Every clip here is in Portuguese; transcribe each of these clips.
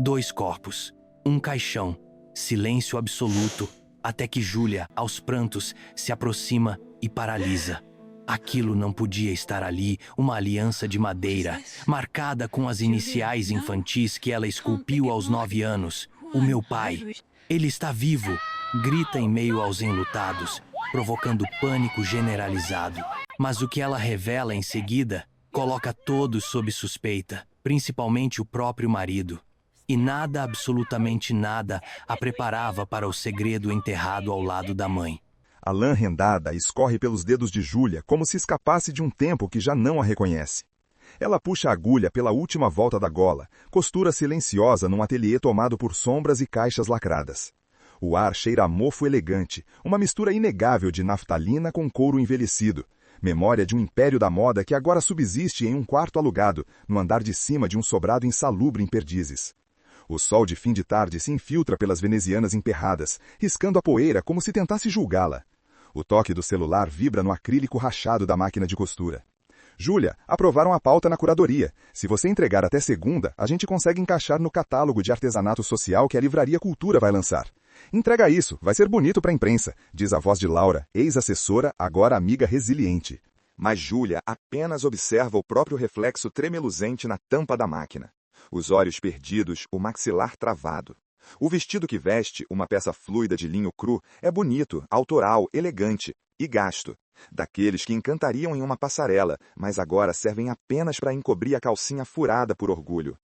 Dois corpos, um caixão, silêncio absoluto, até que Júlia, aos prantos, se aproxima e paralisa. Aquilo não podia estar ali, uma aliança de madeira, marcada com as iniciais infantis que ela esculpiu aos 9 anos. O meu pai. Ele está vivo, grita em meio aos enlutados, provocando pânico generalizado. Mas o que ela revela em seguida coloca todos sob suspeita, principalmente o próprio marido. E nada, absolutamente nada, a preparava para o segredo enterrado ao lado da mãe. A lã rendada escorre pelos dedos de Júlia como se escapasse de um tempo que já não a reconhece. Ela puxa a agulha pela última volta da gola, costura silenciosa num ateliê tomado por sombras e caixas lacradas. O ar cheira a mofo elegante, uma mistura inegável de naftalina com couro envelhecido, memória de um império da moda que agora subsiste em um quarto alugado, no andar de cima de um sobrado insalubre em Perdizes. O sol de fim de tarde se infiltra pelas venezianas emperradas, riscando a poeira como se tentasse julgá-la. O toque do celular vibra no acrílico rachado da máquina de costura. Júlia, aprovaram a pauta na curadoria. Se você entregar até segunda, a gente consegue encaixar no catálogo de artesanato social que a Livraria Cultura vai lançar. Entrega isso, vai ser bonito para a imprensa, diz a voz de Laura, ex-assessora, agora amiga resiliente. Mas Júlia apenas observa o próprio reflexo tremeluzente na tampa da máquina. Os olhos perdidos, o maxilar travado. O vestido que veste, uma peça fluida de linho cru, é bonito, autoral, elegante e gasto. Daqueles que encantariam em uma passarela, mas agora servem apenas para encobrir a calcinha furada por orgulho.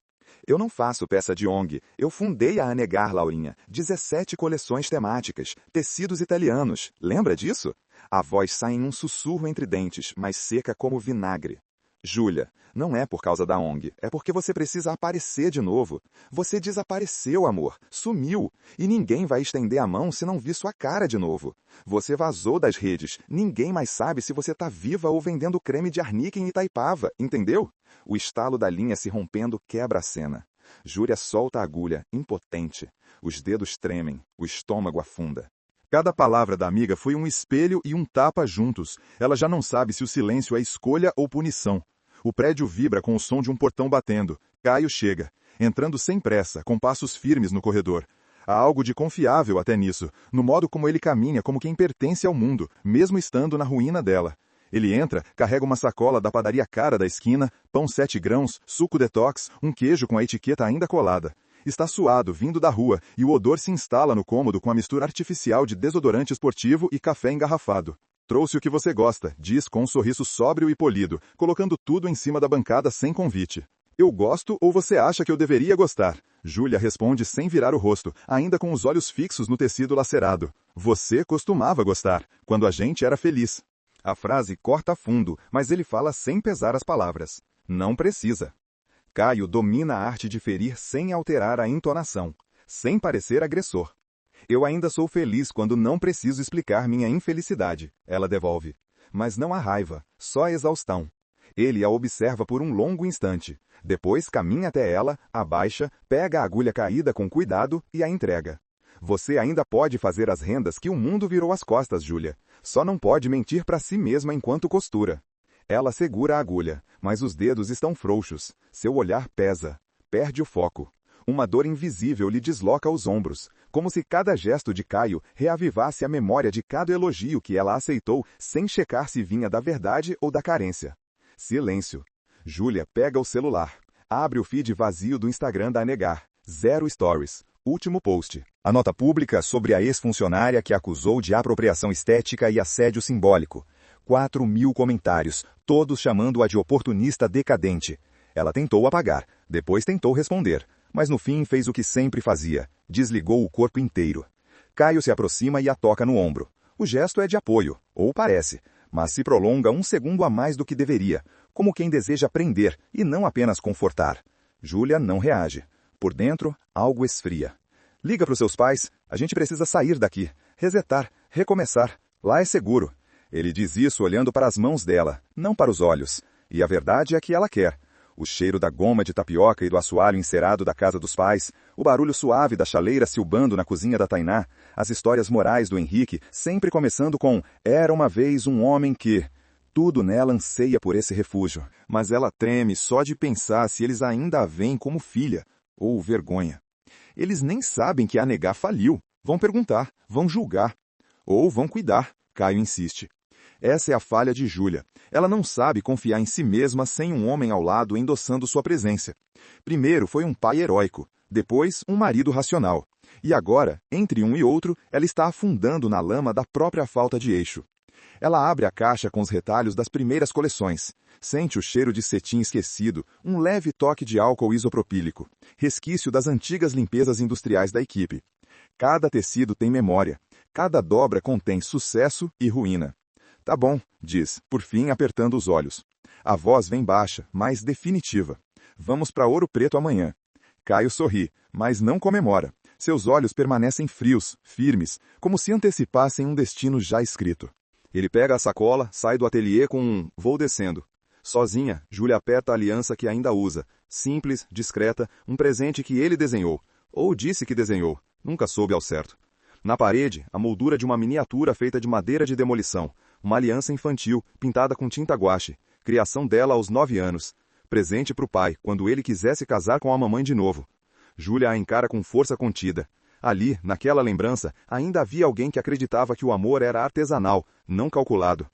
Eu não faço peça de ONG, eu fundei a Anegar, Laurinha. 17 coleções temáticas, tecidos italianos. Lembra disso? A voz sai em um sussurro entre dentes, mas seca como vinagre. Júlia, não é por causa da ONG, é porque você precisa aparecer de novo. Você desapareceu, amor, sumiu, e ninguém vai estender a mão se não vir sua cara de novo. Você vazou das redes, ninguém mais sabe se você tá viva ou vendendo creme de arnica em Itaipava, entendeu? O estalo da linha se rompendo quebra a cena. Júlia solta a agulha, impotente. Os dedos tremem, o estômago afunda. Cada palavra da amiga foi um espelho e um tapa juntos. Ela já não sabe se o silêncio é escolha ou punição. O prédio vibra com o som de um portão batendo. Caio chega, entrando sem pressa, com passos firmes no corredor. Há algo de confiável até nisso, no modo como ele caminha como quem pertence ao mundo, mesmo estando na ruína dela. Ele entra, carrega uma sacola da padaria cara da esquina, pão 7 grãos, suco detox, um queijo com a etiqueta ainda colada. Está suado, vindo da rua, e o odor se instala no cômodo com a mistura artificial de desodorante esportivo e café engarrafado. Trouxe o que você gosta, diz com um sorriso sóbrio e polido, colocando tudo em cima da bancada sem convite. Eu gosto ou você acha que eu deveria gostar? Júlia responde sem virar o rosto, ainda com os olhos fixos no tecido lacerado. Você costumava gostar, quando a gente era feliz. A frase corta fundo, mas ele fala sem pesar as palavras. Não precisa. Caio domina a arte de ferir sem alterar a entonação, sem parecer agressor. Eu ainda sou feliz quando não preciso explicar minha infelicidade, ela devolve. Mas não há raiva, só exaustão. Ele a observa por um longo instante. Depois caminha até ela, abaixa, pega a agulha caída com cuidado e a entrega. Você ainda pode fazer as rendas que o mundo virou as costas, Júlia. Só não pode mentir para si mesma enquanto costura. Ela segura a agulha, mas os dedos estão frouxos. Seu olhar pesa. Perde o foco. Uma dor invisível lhe desloca os ombros, como se cada gesto de Caio reavivasse a memória de cada elogio que ela aceitou sem checar se vinha da verdade ou da carência. Silêncio. Júlia pega o celular. Abre o feed vazio do Instagram da Anegar. 0 stories. Último post. A nota pública sobre a ex-funcionária que acusou de apropriação estética e assédio simbólico. 4.000 comentários, todos chamando-a de oportunista decadente. Ela tentou apagar, depois tentou responder, mas no fim fez o que sempre fazia, desligou o corpo inteiro. Caio se aproxima e a toca no ombro. O gesto é de apoio, ou parece, mas se prolonga um segundo a mais do que deveria, como quem deseja prender e não apenas confortar. Júlia não reage. Por dentro, algo esfria. Liga para os seus pais, a gente precisa sair daqui, resetar, recomeçar, lá é seguro. Ele diz isso olhando para as mãos dela, não para os olhos. E a verdade é que ela quer. O cheiro da goma de tapioca e do assoalho encerado da casa dos pais, o barulho suave da chaleira silbando na cozinha da Tainá, as histórias morais do Henrique, sempre começando com "Era uma vez um homem que..." Tudo nela anseia por esse refúgio. Mas ela treme só de pensar se eles ainda a veem como filha, ou vergonha. Eles nem sabem que a Negá faliu. Vão perguntar, vão julgar. Ou vão cuidar, Caio insiste. Essa é a falha de Júlia. Ela não sabe confiar em si mesma sem um homem ao lado endossando sua presença. Primeiro foi um pai heróico, depois um marido racional. E agora, entre um e outro, ela está afundando na lama da própria falta de eixo. Ela abre a caixa com os retalhos das primeiras coleções. Sente o cheiro de cetim esquecido, um leve toque de álcool isopropílico, resquício das antigas limpezas industriais da equipe. Cada tecido tem memória. Cada dobra contém sucesso e ruína. Tá bom, diz, por fim apertando os olhos. A voz vem baixa, mas definitiva. Vamos para Ouro Preto amanhã. Caio sorri, mas não comemora. Seus olhos permanecem frios, firmes, como se antecipassem um destino já escrito. Ele pega a sacola, sai do ateliê com um "vou descendo". Sozinha, Júlia aperta a aliança que ainda usa. Simples, discreta, um presente que ele desenhou. Ou disse que desenhou. Nunca soube ao certo. Na parede, a moldura de uma miniatura feita de madeira de demolição. Uma aliança infantil, pintada com tinta guache. Criação dela aos 9 anos. Presente para o pai, quando ele quisesse casar com a mamãe de novo. Júlia a encara com força contida. Ali, naquela lembrança, ainda havia alguém que acreditava que o amor era artesanal, não calculado.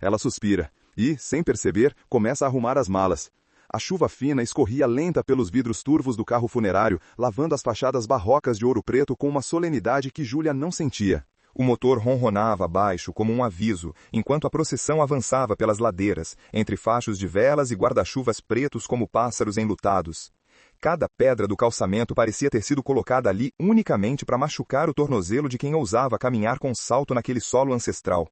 Ela suspira e, sem perceber, começa a arrumar as malas. A chuva fina escorria lenta pelos vidros turvos do carro funerário, lavando as fachadas barrocas de Ouro Preto com uma solenidade que Júlia não sentia. O motor ronronava abaixo como um aviso, enquanto a procissão avançava pelas ladeiras, entre fachos de velas e guarda-chuvas pretos como pássaros enlutados. Cada pedra do calçamento parecia ter sido colocada ali unicamente para machucar o tornozelo de quem ousava caminhar com salto naquele solo ancestral.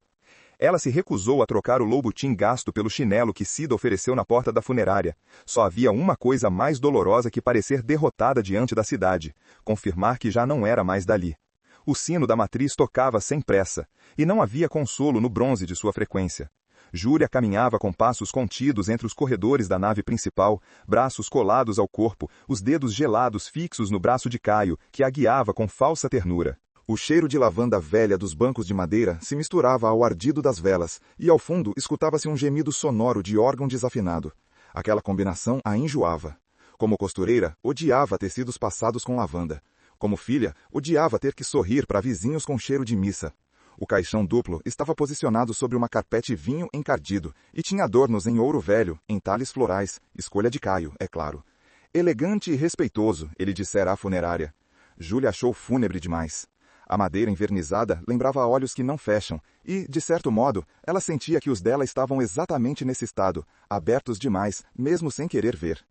Ela se recusou a trocar o loubutim gasto pelo chinelo que Cida ofereceu na porta da funerária. Só havia uma coisa mais dolorosa que parecer derrotada diante da cidade, confirmar que já não era mais dali. O sino da matriz tocava sem pressa, e não havia consolo no bronze de sua frequência. Júlia caminhava com passos contidos entre os corredores da nave principal, braços colados ao corpo, os dedos gelados fixos no braço de Caio, que a guiava com falsa ternura. O cheiro de lavanda velha dos bancos de madeira se misturava ao ardido das velas, e ao fundo escutava-se um gemido sonoro de órgão desafinado. Aquela combinação a enjoava. Como costureira, odiava tecidos passados com lavanda. Como filha, odiava ter que sorrir para vizinhos com cheiro de missa. O caixão duplo estava posicionado sobre uma carpete vinho encardido e tinha adornos em ouro velho, em talhes florais, escolha de Caio, é claro. Elegante e respeitoso, ele dissera à funerária. Júlia achou fúnebre demais. A madeira envernizada lembrava olhos que não fecham e, de certo modo, ela sentia que os dela estavam exatamente nesse estado, abertos demais, mesmo sem querer ver.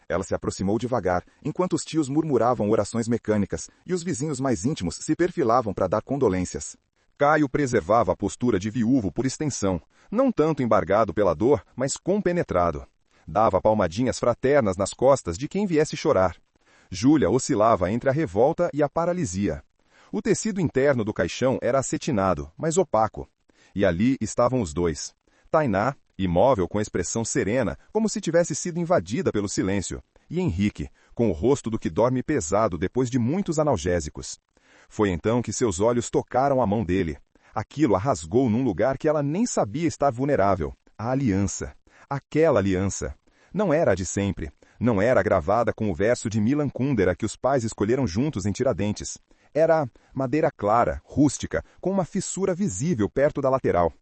Ela se aproximou devagar, enquanto os tios murmuravam orações mecânicas e os vizinhos mais íntimos se perfilavam para dar condolências. Caio preservava a postura de viúvo por extensão, não tanto embargado pela dor, mas compenetrado. Dava palmadinhas fraternas nas costas de quem viesse chorar. Júlia oscilava entre a revolta e a paralisia. O tecido interno do caixão era acetinado, mas opaco. E ali estavam os dois. Tainá, imóvel com expressão serena, como se tivesse sido invadida pelo silêncio, e Henrique, com o rosto do que dorme pesado depois de muitos analgésicos. Foi então que seus olhos tocaram a mão dele. Aquilo a rasgou num lugar que ela nem sabia estar vulnerável. A aliança. Aquela aliança. Não era a de sempre. Não era gravada com o verso de Milan Kundera que os pais escolheram juntos em Tiradentes. Era madeira clara, rústica, com uma fissura visível perto da lateral.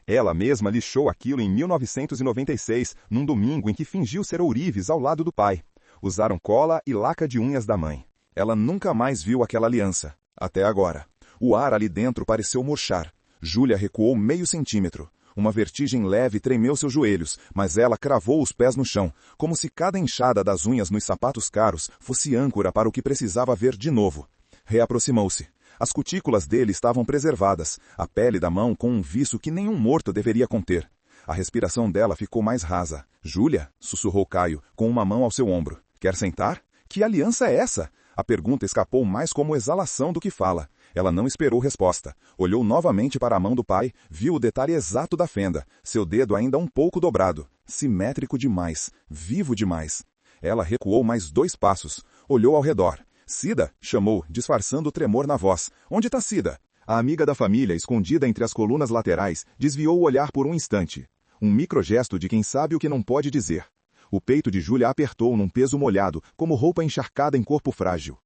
Ela mesma lixou aquilo em 1996, num domingo em que fingiu ser ourives ao lado do pai. Usaram cola e laca de unhas da mãe. Ela nunca mais viu aquela aliança. Até agora. O ar ali dentro pareceu murchar. Júlia recuou meio centímetro. Uma vertigem leve tremeu seus joelhos, mas ela cravou os pés no chão, como se cada enxada das unhas nos sapatos caros fosse âncora para o que precisava ver de novo. Reaproximou-se. As cutículas dele estavam preservadas, a pele da mão com um viço que nenhum morto deveria conter. A respiração dela ficou mais rasa. Júlia, sussurrou Caio, com uma mão ao seu ombro. Quer sentar? Que aliança é essa? A pergunta escapou mais como exalação do que fala. Ela não esperou resposta. Olhou novamente para a mão do pai, viu o detalhe exato da fenda, seu dedo ainda um pouco dobrado. Simétrico demais, vivo demais. Ela recuou mais 2 passos, olhou ao redor. Cida, chamou, disfarçando o tremor na voz. Onde está Cida? A amiga da família, escondida entre as colunas laterais, desviou o olhar por um instante. Um microgesto de quem sabe o que não pode dizer. O peito de Júlia apertou num peso molhado, como roupa encharcada em corpo frágil.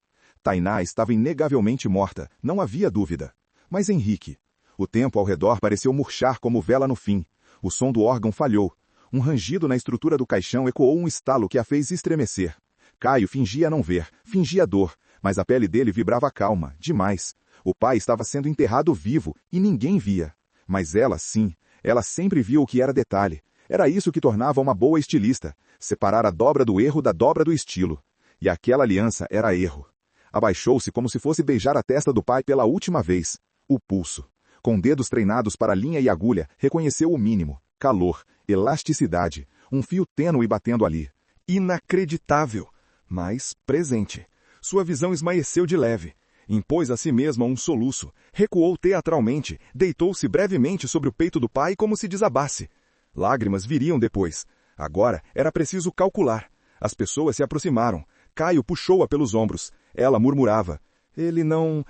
Tainá estava inegavelmente morta, não havia dúvida. Mas Henrique? O tempo ao redor pareceu murchar como vela no fim. O som do órgão falhou. Um rangido na estrutura do caixão ecoou um estalo que a fez estremecer. Caio fingia não ver, fingia dor, mas a pele dele vibrava calma, demais. O pai estava sendo enterrado vivo e ninguém via. Mas ela, sim, ela sempre viu o que era detalhe. Era isso que tornava uma boa estilista, separar a dobra do erro da dobra do estilo. E aquela aliança era erro. Abaixou-se como se fosse beijar a testa do pai pela última vez. O pulso. Com dedos treinados para linha e agulha, reconheceu o mínimo. Calor, elasticidade, um fio tênue batendo ali. Inacreditável, mas presente. Sua visão esmaeceu de leve. Impôs a si mesma um soluço, recuou teatralmente, deitou-se brevemente sobre o peito do pai como se desabasse. Lágrimas viriam depois. Agora era preciso calcular. As pessoas se aproximaram. Caio puxou-a pelos ombros. Ela murmurava. Ele não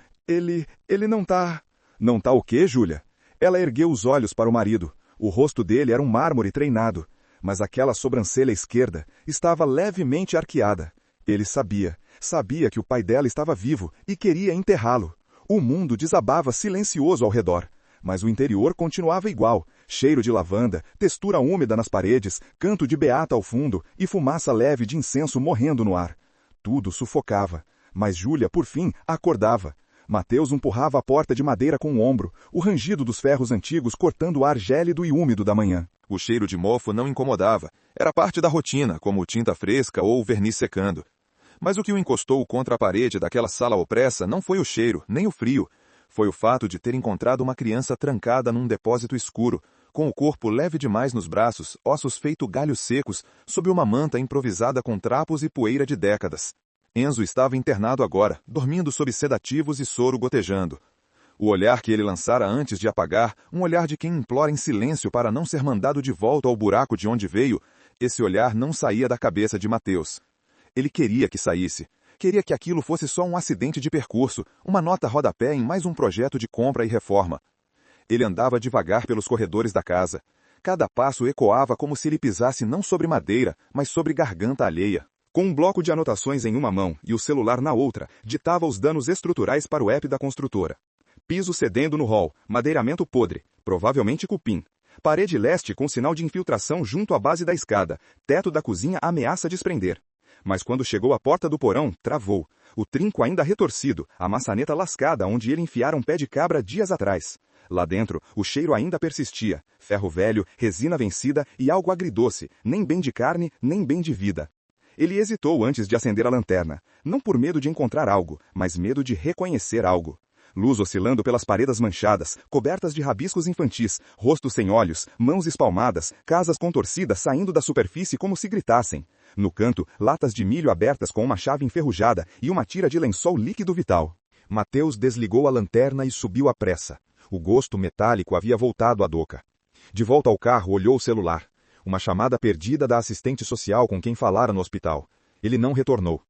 tá... Não tá o quê, Júlia? Ela ergueu os olhos para o marido. O rosto dele era um mármore treinado, mas aquela sobrancelha esquerda estava levemente arqueada. Ele sabia que o pai dela estava vivo e queria enterrá-lo. O mundo desabava silencioso ao redor, mas o interior continuava igual, cheiro de lavanda, textura úmida nas paredes, canto de beata ao fundo e fumaça leve de incenso morrendo no ar. Tudo sufocava, mas Júlia, por fim, acordava. Mateus empurrava a porta de madeira com o ombro, o rangido dos ferros antigos cortando o ar gélido e úmido da manhã. O cheiro de mofo não incomodava. Era parte da rotina, como tinta fresca ou verniz secando. Mas o que o encostou contra a parede daquela sala opressa não foi o cheiro, nem o frio. Foi o fato de ter encontrado uma criança trancada num depósito escuro, com o corpo leve demais nos braços, ossos feito galhos secos, sob uma manta improvisada com trapos e poeira de décadas. Enzo estava internado agora, dormindo sob sedativos e soro gotejando. O olhar que ele lançara antes de apagar, um olhar de quem implora em silêncio para não ser mandado de volta ao buraco de onde veio, esse olhar não saía da cabeça de Mateus. Ele queria que saísse. Queria que aquilo fosse só um acidente de percurso, uma nota rodapé em mais um projeto de compra e reforma. Ele andava devagar pelos corredores da casa. Cada passo ecoava como se ele pisasse não sobre madeira, mas sobre garganta alheia. Com um bloco de anotações em uma mão e o celular na outra, ditava os danos estruturais para o app da construtora. Piso cedendo no hall, madeiramento podre, provavelmente cupim. Parede leste com sinal de infiltração junto à base da escada, teto da cozinha ameaça desprender. Mas quando chegou à porta do porão, travou. O trinco ainda retorcido, a maçaneta lascada onde ele enfiara um pé de cabra dias atrás. Lá dentro, o cheiro ainda persistia. Ferro velho, resina vencida e algo agridoce, nem bem de carne, nem bem de vida. Ele hesitou antes de acender a lanterna, não por medo de encontrar algo, mas medo de reconhecer algo. Luz oscilando pelas paredes manchadas, cobertas de rabiscos infantis, rostos sem olhos, mãos espalmadas, casas contorcidas saindo da superfície como se gritassem. No canto, latas de milho abertas com uma chave enferrujada e uma tira de lençol líquido vital. Mateus desligou a lanterna e subiu à pressa. O gosto metálico havia voltado à doca. De volta ao carro, olhou o celular. Uma chamada perdida da assistente social com quem falara no hospital. Ele não retornou.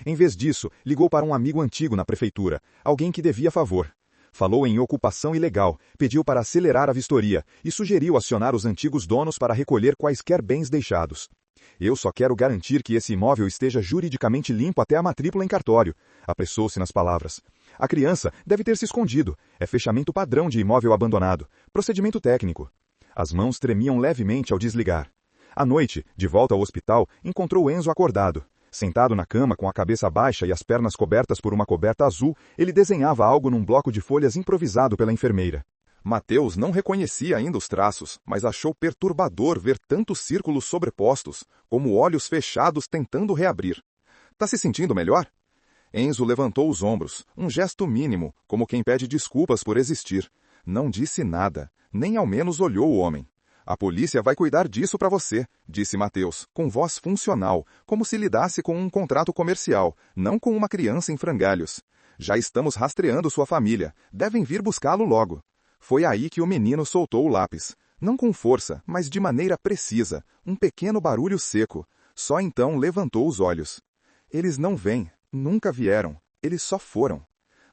Em vez disso, ligou para um amigo antigo na prefeitura, alguém que devia favor. Falou em ocupação ilegal, pediu para acelerar a vistoria e sugeriu acionar os antigos donos para recolher quaisquer bens deixados. Eu só quero garantir que esse imóvel esteja juridicamente limpo até a matrícula em cartório, apressou-se nas palavras. A criança deve ter se escondido. É fechamento padrão de imóvel abandonado. Procedimento técnico. As mãos tremiam levemente ao desligar. À noite, de volta ao hospital, encontrou Enzo acordado. Sentado na cama com a cabeça baixa e as pernas cobertas por uma coberta azul, ele desenhava algo num bloco de folhas improvisado pela enfermeira. Mateus não reconhecia ainda os traços, mas achou perturbador ver tantos círculos sobrepostos, como olhos fechados tentando reabrir. Tá se sentindo melhor? Enzo levantou os ombros, um gesto mínimo, como quem pede desculpas por existir. Não disse nada, nem ao menos olhou o homem. A polícia vai cuidar disso para você, disse Mateus, com voz funcional, como se lidasse com um contrato comercial, não com uma criança em frangalhos. Já estamos rastreando sua família, devem vir buscá-lo logo. Foi aí que o menino soltou o lápis. Não com força, mas de maneira precisa, um pequeno barulho seco. Só então levantou os olhos. Eles não vêm, nunca vieram, eles só foram.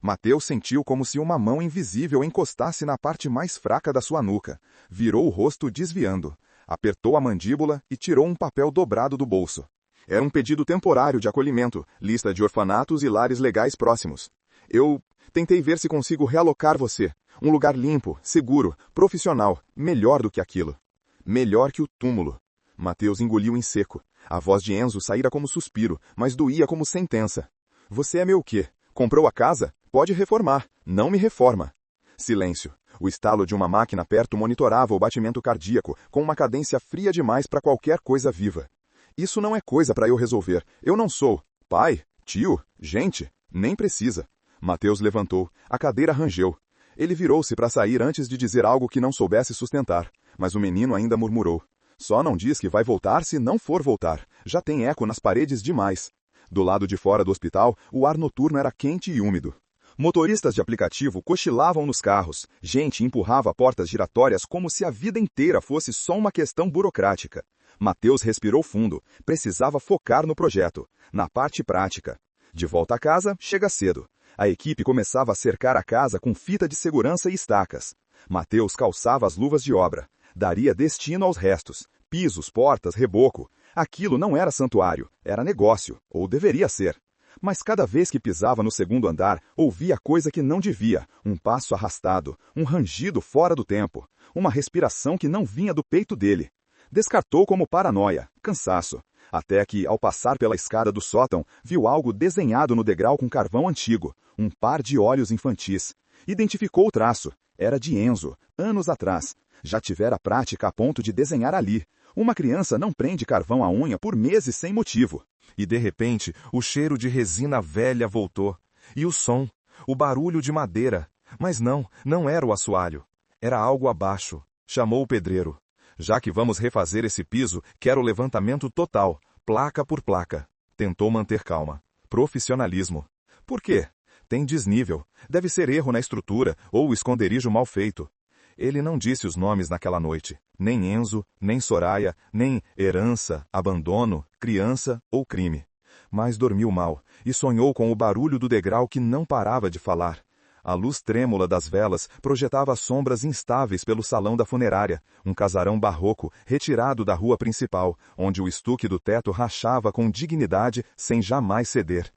Mateus sentiu como se uma mão invisível encostasse na parte mais fraca da sua nuca. Virou o rosto desviando. Apertou a mandíbula e tirou um papel dobrado do bolso. Era um pedido temporário de acolhimento, lista de orfanatos e lares legais próximos. Eu tentei ver se consigo realocar você. Um lugar limpo, seguro, profissional, melhor do que aquilo. Melhor que o túmulo. Mateus engoliu em seco. A voz de Enzo saíra como suspiro, mas doía como sentença. Você é meu quê? Comprou a casa? Pode reformar. Não me reforma. Silêncio. O estalo de uma máquina perto monitorava o batimento cardíaco, com uma cadência fria demais para qualquer coisa viva. Isso não é coisa para eu resolver. Eu não sou pai, tio, gente. Nem precisa. Mateus levantou. A cadeira rangeu. Ele virou-se para sair antes de dizer algo que não soubesse sustentar. Mas o menino ainda murmurou. Só não diz que vai voltar se não for voltar. Já tem eco nas paredes demais. Do lado de fora do hospital, o ar noturno era quente e úmido. Motoristas de aplicativo cochilavam nos carros. Gente empurrava portas giratórias como se a vida inteira fosse só uma questão burocrática. Mateus respirou fundo. Precisava focar no projeto, na parte prática. De volta a casa, chega cedo. A equipe começava a cercar a casa com fita de segurança e estacas. Mateus calçava as luvas de obra. Daria destino aos restos. Pisos, portas, reboco. Aquilo não era santuário, era negócio, ou deveria ser. Mas cada vez que pisava no segundo andar, ouvia coisa que não devia, um passo arrastado, um rangido fora do tempo, uma respiração que não vinha do peito dele. Descartou como paranoia, cansaço, até que, ao passar pela escada do sótão, viu algo desenhado no degrau com carvão antigo, um par de olhos infantis. Identificou o traço, era de Enzo, anos atrás. Já tivera prática a ponto de desenhar ali. Uma criança não prende carvão à unha por meses sem motivo. E de repente, o cheiro de resina velha voltou. E o som, o barulho de madeira. Mas não era o assoalho. Era algo abaixo. Chamou o pedreiro. Já que vamos refazer esse piso, quero o levantamento total, placa por placa. Tentou manter calma. Profissionalismo. Por quê? Tem desnível. Deve ser erro na estrutura ou esconderijo mal feito. Ele não disse os nomes naquela noite. Nem Enzo, nem Soraya, nem herança, abandono, criança ou crime. Mas dormiu mal e sonhou com o barulho do degrau que não parava de falar. A luz trêmula das velas projetava sombras instáveis pelo salão da funerária, um casarão barroco retirado da rua principal, onde o estuque do teto rachava com dignidade sem jamais ceder.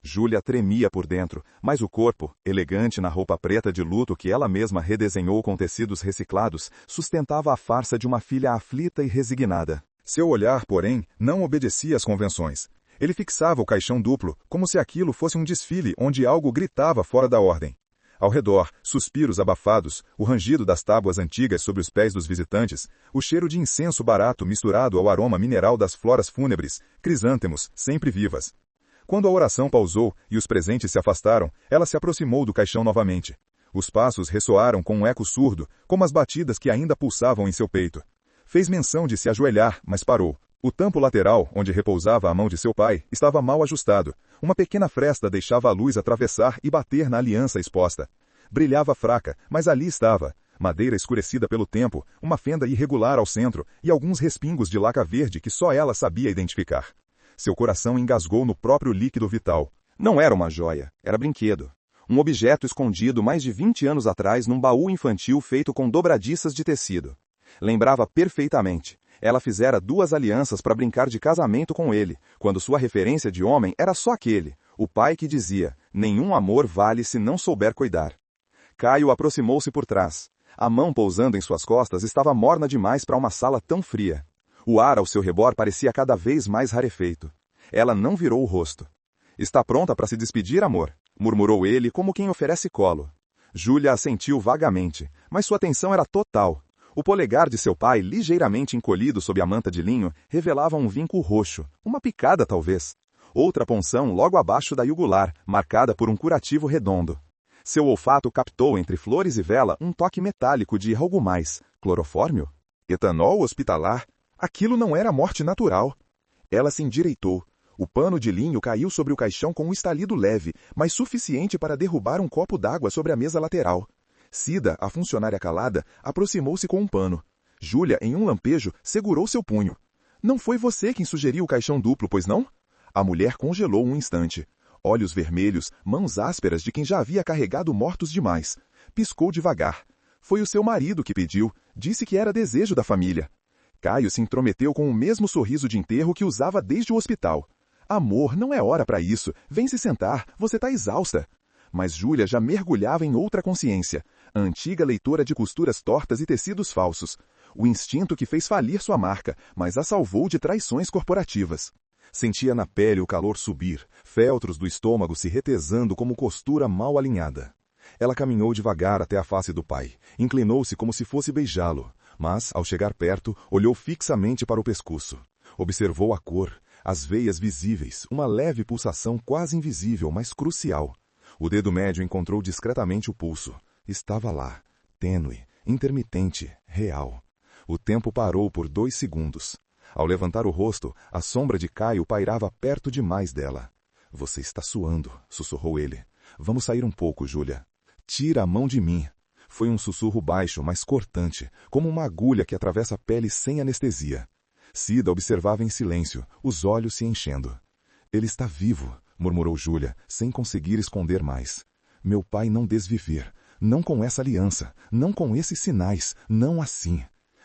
Júlia tremia por dentro, mas o corpo, elegante na roupa preta de luto que ela mesma redesenhou com tecidos reciclados, sustentava a farsa de uma filha aflita e resignada. Seu olhar, porém, não obedecia às convenções. Ele fixava o caixão duplo, como se aquilo fosse um desfile onde algo gritava fora da ordem. Ao redor, suspiros abafados, o rangido das tábuas antigas sobre os pés dos visitantes, o cheiro de incenso barato misturado ao aroma mineral das floras fúnebres, crisântemos, sempre vivas. Quando a oração pausou e os presentes se afastaram, ela se aproximou do caixão novamente. Os passos ressoaram com um eco surdo, como as batidas que ainda pulsavam em seu peito. Fez menção de se ajoelhar, mas parou. O tampo lateral, onde repousava a mão de seu pai, estava mal ajustado. Uma pequena fresta deixava a luz atravessar e bater na aliança exposta. Brilhava fraca, mas ali estava. Madeira escurecida pelo tempo, uma fenda irregular ao centro e alguns respingos de laca verde que só ela sabia identificar. Seu coração engasgou no próprio líquido vital. Não era uma joia, era brinquedo. Um objeto escondido mais de 20 anos atrás num baú infantil feito com dobradiças de tecido. Lembrava perfeitamente. Ela fizera 2 alianças para brincar de casamento com ele, quando sua referência de homem era só aquele, o pai que dizia, nenhum amor vale se não souber cuidar. Caio aproximou-se por trás. A mão pousando em suas costas estava morna demais para uma sala tão fria. O ar ao seu redor parecia cada vez mais rarefeito. Ela não virou o rosto. Está pronta para se despedir, amor? Murmurou ele como quem oferece colo. Júlia assentiu vagamente, mas sua atenção era total. O polegar de seu pai, ligeiramente encolhido sob a manta de linho, revelava um vinco roxo, uma picada talvez. Outra ponção logo abaixo da jugular, marcada por um curativo redondo. Seu olfato captou entre flores e vela um toque metálico de algo mais. Clorofórmio? Etanol hospitalar? Aquilo não era morte natural. Ela se endireitou. O pano de linho caiu sobre o caixão com um estalido leve, mas suficiente para derrubar um copo d'água sobre a mesa lateral. Cida, a funcionária calada, aproximou-se com um pano. Júlia, em um lampejo, segurou seu punho. Não foi você quem sugeriu o caixão duplo, pois não? A mulher congelou um instante. Olhos vermelhos, mãos ásperas de quem já havia carregado mortos demais. Piscou devagar. Foi o seu marido que pediu. Disse que era desejo da família. Caio se intrometeu com o mesmo sorriso de enterro que usava desde o hospital. Amor, não é hora para isso. Vem se sentar, você tá exausta. Mas Júlia já mergulhava em outra consciência, a antiga leitora de costuras tortas e tecidos falsos. O instinto que fez falir sua marca, mas a salvou de traições corporativas. Sentia na pele o calor subir, feltros do estômago se retesando como costura mal alinhada. Ela caminhou devagar até a face do pai, inclinou-se como se fosse beijá-lo, mas, ao chegar perto, olhou fixamente para o pescoço. Observou a cor, as veias visíveis, uma leve pulsação quase invisível, mas crucial. O dedo médio encontrou discretamente o pulso. Estava lá, tênue, intermitente, real. O tempo parou por 2 segundos. Ao levantar o rosto, a sombra de Caio pairava perto demais dela. Você está suando, sussurrou ele. Vamos sair um pouco, Júlia. Tira a mão de mim. Foi um sussurro baixo, mas cortante, como uma agulha que atravessa a pele sem anestesia. Cida observava em silêncio, os olhos se enchendo. Ele está vivo, murmurou Júlia, sem conseguir esconder mais. Meu pai não desviver, não com essa aliança, não com esses sinais, não assim.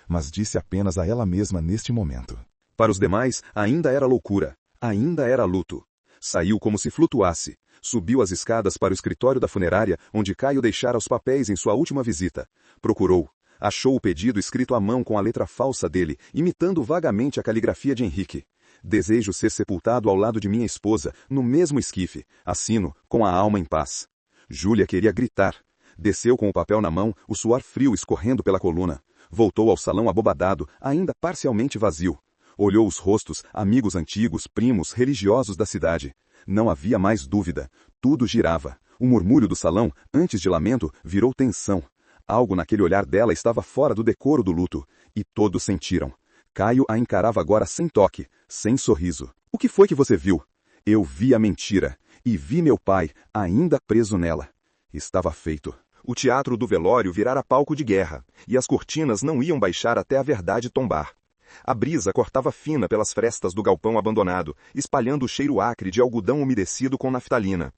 Mas disse apenas a ela mesma neste momento. Para os demais, ainda era loucura, ainda era luto. Saiu como se flutuasse. Subiu as escadas para o escritório da funerária, onde Caio deixara os papéis em sua última visita. Procurou. Achou o pedido escrito à mão com a letra falsa dele, imitando vagamente a caligrafia de Henrique. Desejo ser sepultado ao lado de minha esposa, no mesmo esquife. Assino, com a alma em paz. Júlia queria gritar. Desceu com o papel na mão, o suor frio escorrendo pela coluna. Voltou ao salão abobadado, ainda parcialmente vazio. Olhou os rostos, amigos antigos, primos, religiosos da cidade. Não havia mais dúvida. Tudo girava. O murmúrio do salão, antes de lamento, virou tensão. Algo naquele olhar dela estava fora do decoro do luto. E todos sentiram. Caio a encarava agora sem toque, sem sorriso. O que foi que você viu? Eu vi a mentira. E vi meu pai, ainda preso nela. Estava feito. O teatro do velório virara palco de guerra, e as cortinas não iam baixar até a verdade tombar. A brisa cortava fina pelas frestas do galpão abandonado, espalhando o cheiro acre de algodão umedecido com naftalina.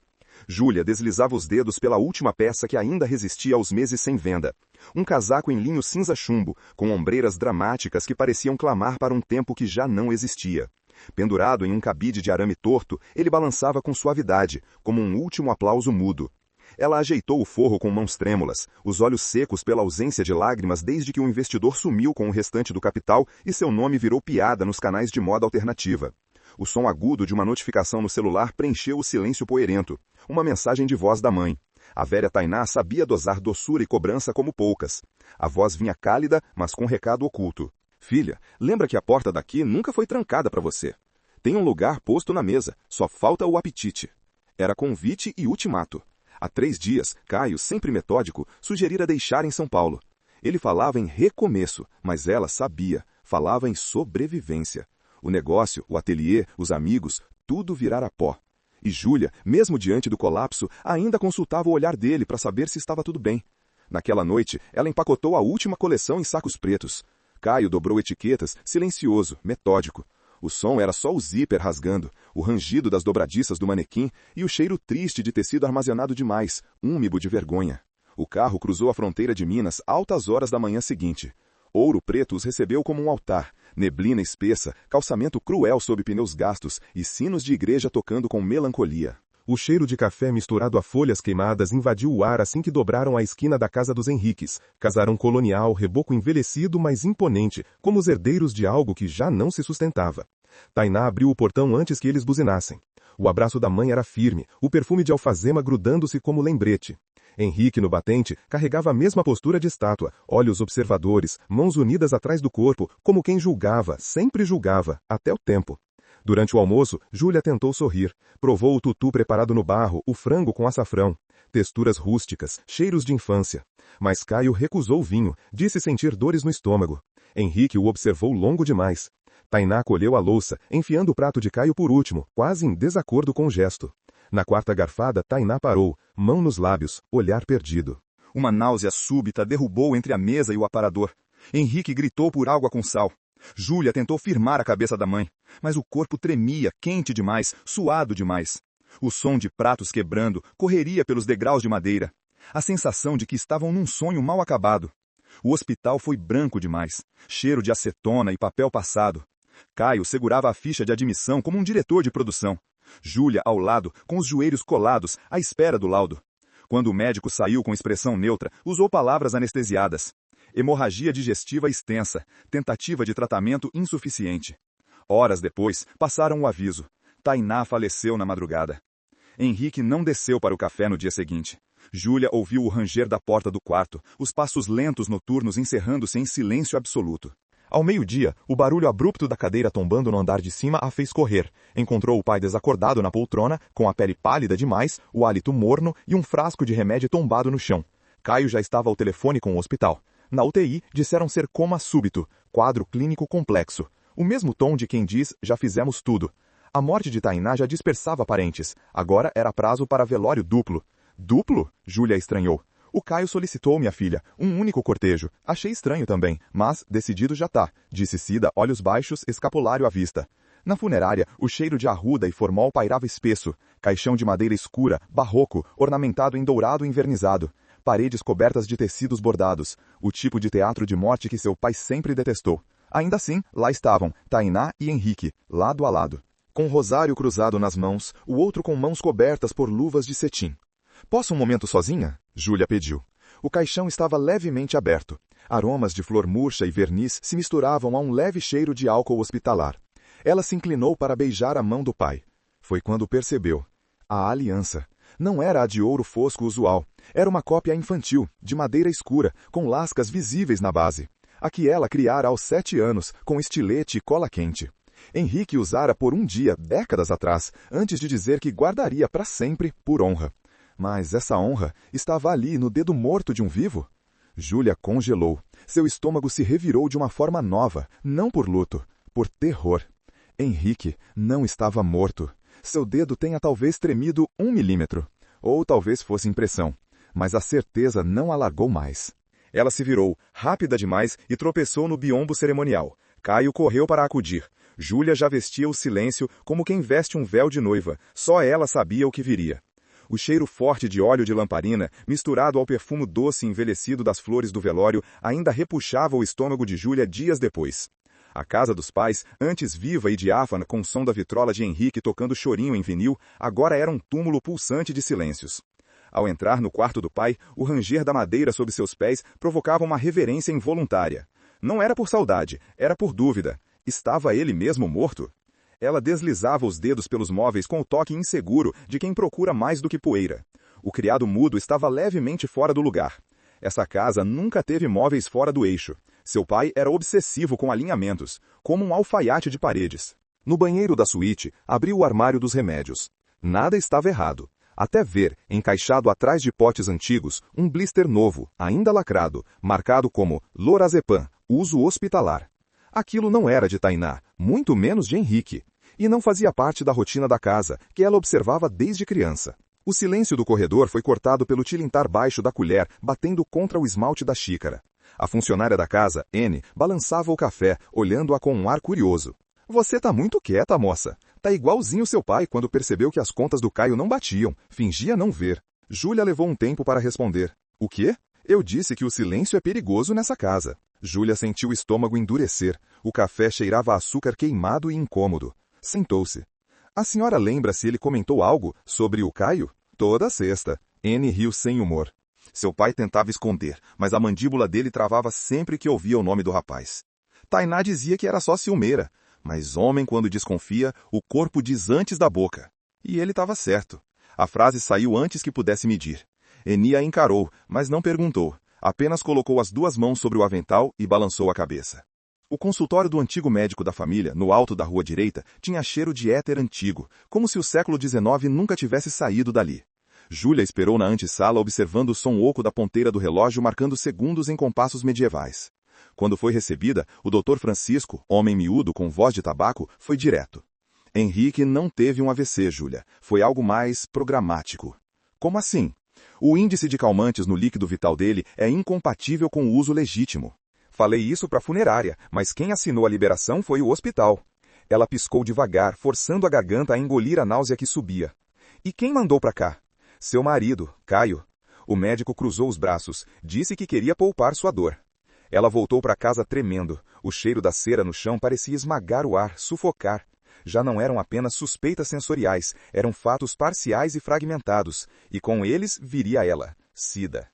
Júlia deslizava os dedos pela última peça que ainda resistia aos meses sem venda. Um casaco em linho cinza chumbo, com ombreiras dramáticas que pareciam clamar para um tempo que já não existia. Pendurado em um cabide de arame torto, ele balançava com suavidade, como um último aplauso mudo. Ela ajeitou o forro com mãos trêmulas, os olhos secos pela ausência de lágrimas desde que o investidor sumiu com o restante do capital e seu nome virou piada nos canais de moda alternativa. O som agudo de uma notificação no celular preencheu o silêncio poeirento. Uma mensagem de voz da mãe. A velha Tainá sabia dosar doçura e cobrança como poucas. A voz vinha cálida, mas com recado oculto. Filha, lembra que a porta daqui nunca foi trancada para você. Tem um lugar posto na mesa, só falta o apetite. Era convite e ultimato. Há 3 dias, Caio, sempre metódico, sugerira deixar em São Paulo. Ele falava em recomeço, mas ela sabia, falava em sobrevivência. O negócio, o ateliê, os amigos, tudo virara pó. E Júlia, mesmo diante do colapso, ainda consultava o olhar dele para saber se estava tudo bem. Naquela noite, ela empacotou a última coleção em sacos pretos. Caio dobrou etiquetas, silencioso, metódico. O som era só o zíper rasgando, o rangido das dobradiças do manequim e o cheiro triste de tecido armazenado demais, úmido de vergonha. O carro cruzou a fronteira de Minas altas horas da manhã seguinte. Ouro Preto os recebeu como um altar, neblina espessa, calçamento cruel sob pneus gastos e sinos de igreja tocando com melancolia. O cheiro de café misturado a folhas queimadas invadiu o ar assim que dobraram a esquina da casa dos Henriques, casarão colonial, reboco envelhecido, mas imponente, como os herdeiros de algo que já não se sustentava. Tainá abriu o portão antes que eles buzinassem. O abraço da mãe era firme, o perfume de alfazema grudando-se como lembrete. Henrique, no batente, carregava a mesma postura de estátua, olhos observadores, mãos unidas atrás do corpo, como quem julgava, sempre julgava, até o tempo. Durante o almoço, Júlia tentou sorrir. Provou o tutu preparado no barro, o frango com açafrão. Texturas rústicas, cheiros de infância. Mas Caio recusou o vinho, disse sentir dores no estômago. Henrique o observou longo demais. Tainá colheu a louça, enfiando o prato de Caio por último, quase em desacordo com o gesto. Na 4ª garfada, Tainá parou, mão nos lábios, olhar perdido. Uma náusea súbita derrubou entre a mesa e o aparador. Henrique gritou por água com sal. Júlia tentou firmar a cabeça da mãe, mas o corpo tremia, quente demais, suado demais. O som de pratos quebrando correria pelos degraus de madeira. A sensação de que estavam num sonho mal acabado. O hospital foi branco demais, cheiro de acetona e papel passado. Caio segurava a ficha de admissão como um diretor de produção. Júlia, ao lado, com os joelhos colados, à espera do laudo. Quando o médico saiu com expressão neutra, usou palavras anestesiadas. Hemorragia digestiva extensa, tentativa de tratamento insuficiente. Horas depois, passaram o aviso. Tainá faleceu na madrugada. Henrique não desceu para o café no dia seguinte. Júlia ouviu o ranger da porta do quarto, os passos lentos noturnos encerrando-se em silêncio absoluto. Ao meio-dia, o barulho abrupto da cadeira tombando no andar de cima a fez correr. Encontrou o pai desacordado na poltrona, com a pele pálida demais, o hálito morno e um frasco de remédio tombado no chão. Caio já estava ao telefone com o hospital. Na UTI, disseram ser coma súbito, quadro clínico complexo. O mesmo tom de quem diz, já fizemos tudo. A morte de Tainá já dispersava parentes. Agora era prazo para velório duplo. Duplo? Júlia estranhou. O Caio solicitou, minha filha, um único cortejo. Achei estranho também, mas decidido já tá, disse Cida, olhos baixos, escapulário à vista. Na funerária, o cheiro de arruda e formol pairava espesso. Caixão de madeira escura, barroco, ornamentado em dourado envernizado. Paredes cobertas de tecidos bordados. O tipo de teatro de morte que seu pai sempre detestou. Ainda assim, lá estavam, Tainá e Henrique, lado a lado. Com o rosário cruzado nas mãos, o outro com mãos cobertas por luvas de cetim. Posso um momento sozinha? Júlia pediu. O caixão estava levemente aberto. Aromas de flor murcha e verniz se misturavam a um leve cheiro de álcool hospitalar. Ela se inclinou para beijar a mão do pai. Foi quando percebeu. A aliança. Não era a de ouro fosco usual. Era uma cópia infantil, de madeira escura, com lascas visíveis na base. A que ela criara aos 7 anos, com estilete e cola quente. Henrique usara por um dia, décadas atrás, antes de dizer que guardaria para sempre, por honra. Mas essa honra estava ali, no dedo morto de um vivo? Júlia congelou. Seu estômago se revirou de uma forma nova, não por luto, por terror. Henrique não estava morto. Seu dedo tenha talvez tremido 1 milímetro. Ou talvez fosse impressão. Mas a certeza não a largou mais. Ela se virou, rápida demais, e tropeçou no biombo cerimonial. Caio correu para acudir. Júlia já vestia o silêncio como quem veste um véu de noiva. Só ela sabia o que viria. O cheiro forte de óleo de lamparina, misturado ao perfume doce e envelhecido das flores do velório, ainda repuxava o estômago de Júlia dias depois. A casa dos pais, antes viva e diáfana com o som da vitrola de Henrique tocando chorinho em vinil, agora era um túmulo pulsante de silêncios. Ao entrar no quarto do pai, o ranger da madeira sob seus pés provocava uma reverência involuntária. Não era por saudade, era por dúvida. Estava ele mesmo morto? Ela deslizava os dedos pelos móveis com o toque inseguro de quem procura mais do que poeira. O criado mudo estava levemente fora do lugar. Essa casa nunca teve móveis fora do eixo. Seu pai era obsessivo com alinhamentos, como um alfaiate de paredes. No banheiro da suíte, abriu o armário dos remédios. Nada estava errado. Até ver, encaixado atrás de potes antigos, um blister novo, ainda lacrado, marcado como Lorazepam, uso hospitalar. Aquilo não era de Tainá, muito menos de Henrique. E não fazia parte da rotina da casa, que ela observava desde criança. O silêncio do corredor foi cortado pelo tilintar baixo da colher, batendo contra o esmalte da xícara. A funcionária da casa, N, balançava o café, olhando-a com um ar curioso. Você tá muito quieta, moça. Tá igualzinho seu pai quando percebeu que as contas do Caio não batiam. Fingia não ver. Júlia levou um tempo para responder. O quê? Eu disse que o silêncio é perigoso nessa casa. Júlia sentiu o estômago endurecer. O café cheirava a açúcar queimado e incômodo. Sentou-se. A senhora lembra se ele comentou algo sobre o Caio? Toda sexta. N riu sem humor. Seu pai tentava esconder, mas a mandíbula dele travava sempre que ouvia o nome do rapaz. Tainá dizia que era só ciumeira, mas homem quando desconfia, o corpo diz antes da boca. E ele estava certo. A frase saiu antes que pudesse medir. Eni a encarou, mas não perguntou. Apenas colocou as 2 mãos sobre o avental e balançou a cabeça. O consultório do antigo médico da família, no alto da rua direita, tinha cheiro de éter antigo, como se o século XIX nunca tivesse saído dali. Júlia esperou na antessala observando o som oco da ponteira do relógio marcando segundos em compassos medievais. Quando foi recebida, o Dr. Francisco, homem miúdo com voz de tabaco, foi direto. Henrique não teve um AVC, Júlia. Foi algo mais programático. Como assim? O índice de calmantes no líquido vital dele é incompatível com o uso legítimo. Falei isso para a funerária, mas quem assinou a liberação foi o hospital. Ela piscou devagar, forçando a garganta a engolir a náusea que subia. E quem mandou para cá? Seu marido, Caio. O médico cruzou os braços, disse que queria poupar sua dor. Ela voltou para casa tremendo. O cheiro da cera no chão parecia esmagar o ar, sufocar. Já não eram apenas suspeitas sensoriais, eram fatos parciais e fragmentados. E com eles viria ela, Cida.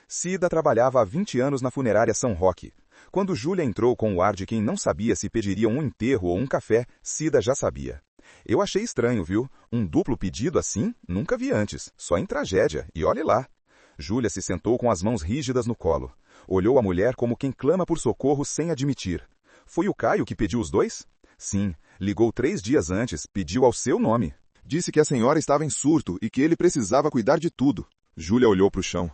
Cida trabalhava há 20 anos na funerária São Roque. Quando Júlia entrou com o ar de quem não sabia se pediriam um enterro ou um café, Cida já sabia. Eu achei estranho, viu? Um duplo pedido assim? Nunca vi antes. Só em tragédia. E olhe lá. Júlia se sentou com as mãos rígidas no colo. Olhou a mulher como quem clama por socorro sem admitir. Foi o Caio que pediu os dois? Sim. Ligou 3 dias antes, pediu ao seu nome. Disse que a senhora estava em surto e que ele precisava cuidar de tudo. Júlia olhou para o chão.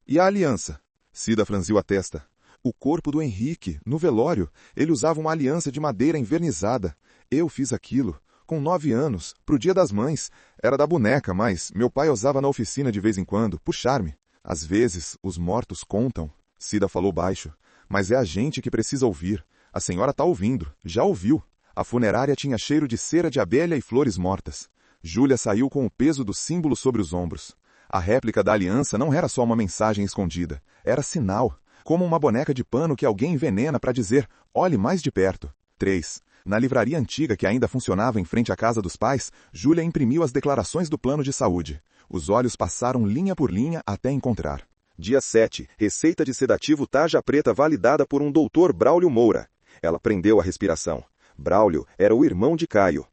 E a aliança? Cida franziu a testa. O corpo do Henrique, no velório, ele usava uma aliança de madeira envernizada. Eu fiz aquilo. Com 9 anos, pro Dia das Mães. Era da boneca, mas meu pai usava na oficina de vez em quando, por charme. Às vezes, os mortos contam. Cida falou baixo. Mas é a gente que precisa ouvir. A senhora tá ouvindo. Já ouviu. A funerária tinha cheiro de cera de abelha e flores mortas. Júlia saiu com o peso do símbolo sobre os ombros. A réplica da aliança não era só uma mensagem escondida. Era sinal. Como uma boneca de pano que alguém envenena para dizer, olhe mais de perto. 3. Na livraria antiga que ainda funcionava em frente à casa dos pais, Júlia imprimiu as declarações do plano de saúde. Os olhos passaram linha por linha até encontrar. Dia 7. Receita de sedativo tarja preta validada por um doutor Braulio Moura. Ela prendeu a respiração. Braulio era o irmão de Caio.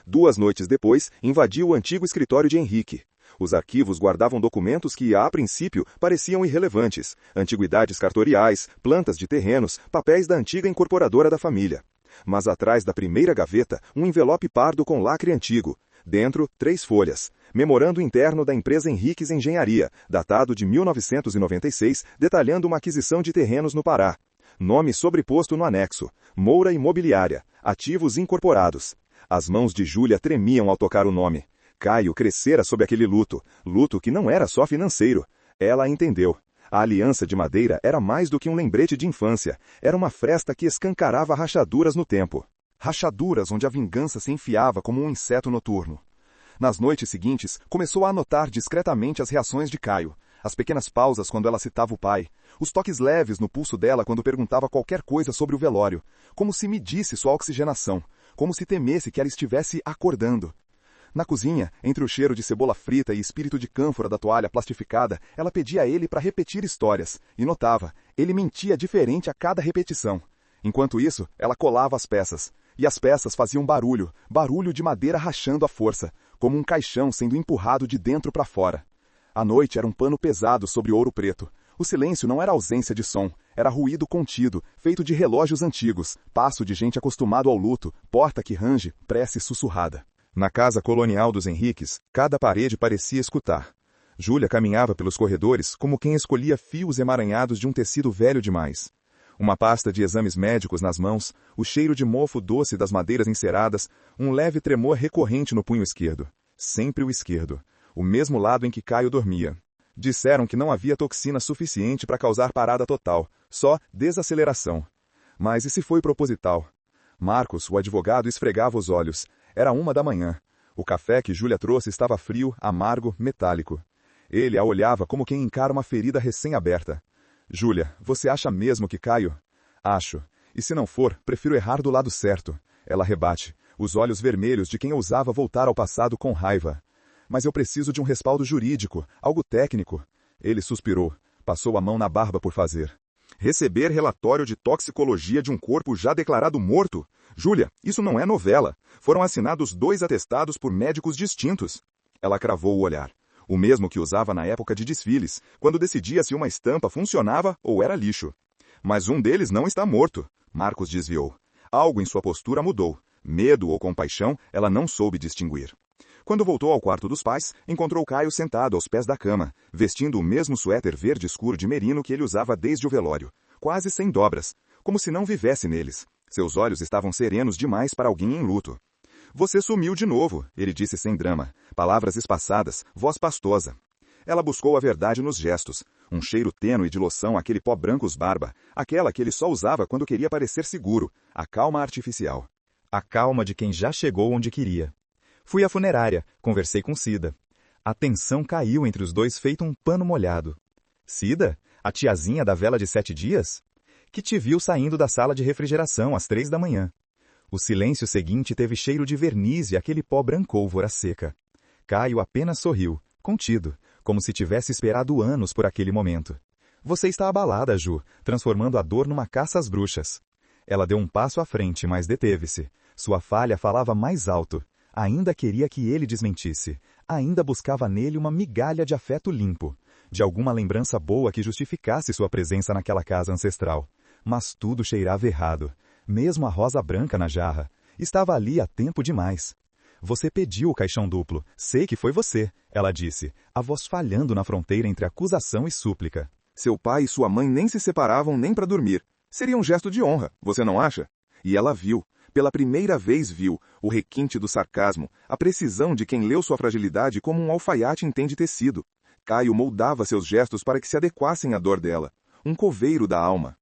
2 noites depois, invadiu o antigo escritório de Henrique. Os arquivos guardavam documentos que, a princípio, pareciam irrelevantes. Antiguidades cartoriais, plantas de terrenos, papéis da antiga incorporadora da família. Mas atrás da primeira gaveta, um envelope pardo com lacre antigo. Dentro, 3 folhas. Memorando interno da empresa Henriques Engenharia, datado de 1996, detalhando uma aquisição de terrenos no Pará. Nome sobreposto no anexo. Moura Imobiliária. Ativos incorporados. As mãos de Júlia tremiam ao tocar o nome. Caio crescera sob aquele luto. Luto que não era só financeiro. Ela entendeu. A aliança de madeira era mais do que um lembrete de infância. Era uma fresta que escancarava rachaduras no tempo. Rachaduras onde a vingança se enfiava como um inseto noturno. Nas noites seguintes, começou a anotar discretamente as reações de Caio. As pequenas pausas quando ela citava o pai. Os toques leves no pulso dela quando perguntava qualquer coisa sobre o velório. Como se medisse sua oxigenação. Como se temesse que ela estivesse acordando. Na cozinha, entre o cheiro de cebola frita e espírito de cânfora da toalha plastificada, ela pedia a ele para repetir histórias. E notava, ele mentia diferente a cada repetição. Enquanto isso, ela colava as peças. E as peças faziam barulho, barulho de madeira rachando à força, como um caixão sendo empurrado de dentro para fora. A noite era um pano pesado sobre ouro preto. O silêncio não era ausência de som, era ruído contido, feito de relógios antigos, passo de gente acostumado ao luto, porta que range, prece sussurrada. Na casa colonial dos Henriques, cada parede parecia escutar. Júlia caminhava pelos corredores como quem escolhia fios emaranhados de um tecido velho demais. Uma pasta de exames médicos nas mãos, o cheiro de mofo doce das madeiras enceradas, um leve tremor recorrente no punho esquerdo. Sempre o esquerdo. O mesmo lado em que Caio dormia. Disseram que não havia toxina suficiente para causar parada total, só desaceleração. Mas e se foi proposital? Marcos, o advogado, esfregava os olhos. Era 1 da manhã. O café que Júlia trouxe estava frio, amargo, metálico. Ele a olhava como quem encara uma ferida recém-aberta. Júlia, você acha mesmo que Caio? Acho. E se não for, prefiro errar do lado certo. Ela rebate, os olhos vermelhos de quem ousava voltar ao passado com raiva. Mas eu preciso de um respaldo jurídico, algo técnico. Ele suspirou, passou a mão na barba por fazer. Receber relatório de toxicologia de um corpo já declarado morto? Júlia, isso não é novela. Foram assinados 2 atestados por médicos distintos. Ela cravou o olhar. O mesmo que usava na época de desfiles, quando decidia se uma estampa funcionava ou era lixo. Mas um deles não está morto. Marcos desviou. Algo em sua postura mudou. Medo ou compaixão, ela não soube distinguir. Quando voltou ao quarto dos pais, encontrou Caio sentado aos pés da cama, vestindo o mesmo suéter verde escuro de merino que ele usava desde o velório, quase sem dobras, como se não vivesse neles. Seus olhos estavam serenos demais para alguém em luto. Você sumiu de novo, ele disse sem drama, palavras espaçadas, voz pastosa. Ela buscou a verdade nos gestos, um cheiro tênue de loção àquele pó brancos-barba, aquela que ele só usava quando queria parecer seguro, a calma artificial. A calma de quem já chegou onde queria. Fui à funerária, conversei com Cida. A tensão caiu entre os dois feito um pano molhado. Cida? A tiazinha da vela de 7 dias? que te viu saindo da sala de refrigeração às 3 da manhã. O silêncio seguinte teve cheiro de verniz e aquele pó brancólvora seca. Caio apenas sorriu, contido, como se tivesse esperado anos por aquele momento. Você está abalada, Ju, transformando a dor numa caça às bruxas. Ela deu um passo à frente, mas deteve-se. Sua falha falava mais alto. Ainda queria que ele desmentisse. Ainda buscava nele uma migalha de afeto limpo. De alguma lembrança boa que justificasse sua presença naquela casa ancestral. Mas tudo cheirava errado. Mesmo a rosa branca na jarra. Estava ali há tempo demais. Você pediu o caixão duplo. Sei que foi você, ela disse, a voz falhando na fronteira entre acusação e súplica. Seu pai e sua mãe nem se separavam nem para dormir. Seria um gesto de honra, você não acha? E ela viu, pela primeira vez viu, o requinte do sarcasmo, a precisão de quem leu sua fragilidade como um alfaiate entende tecido. Caio moldava seus gestos para que se adequassem à dor dela. Um coveiro da alma.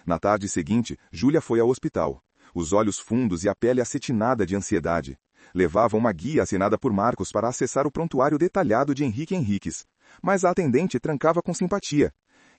Na tarde seguinte, Júlia foi ao hospital. Os olhos fundos e a pele acetinada de ansiedade. Levava uma guia assinada por Marcos para acessar o prontuário detalhado de Henrique Henriques. Mas a atendente trancava com simpatia.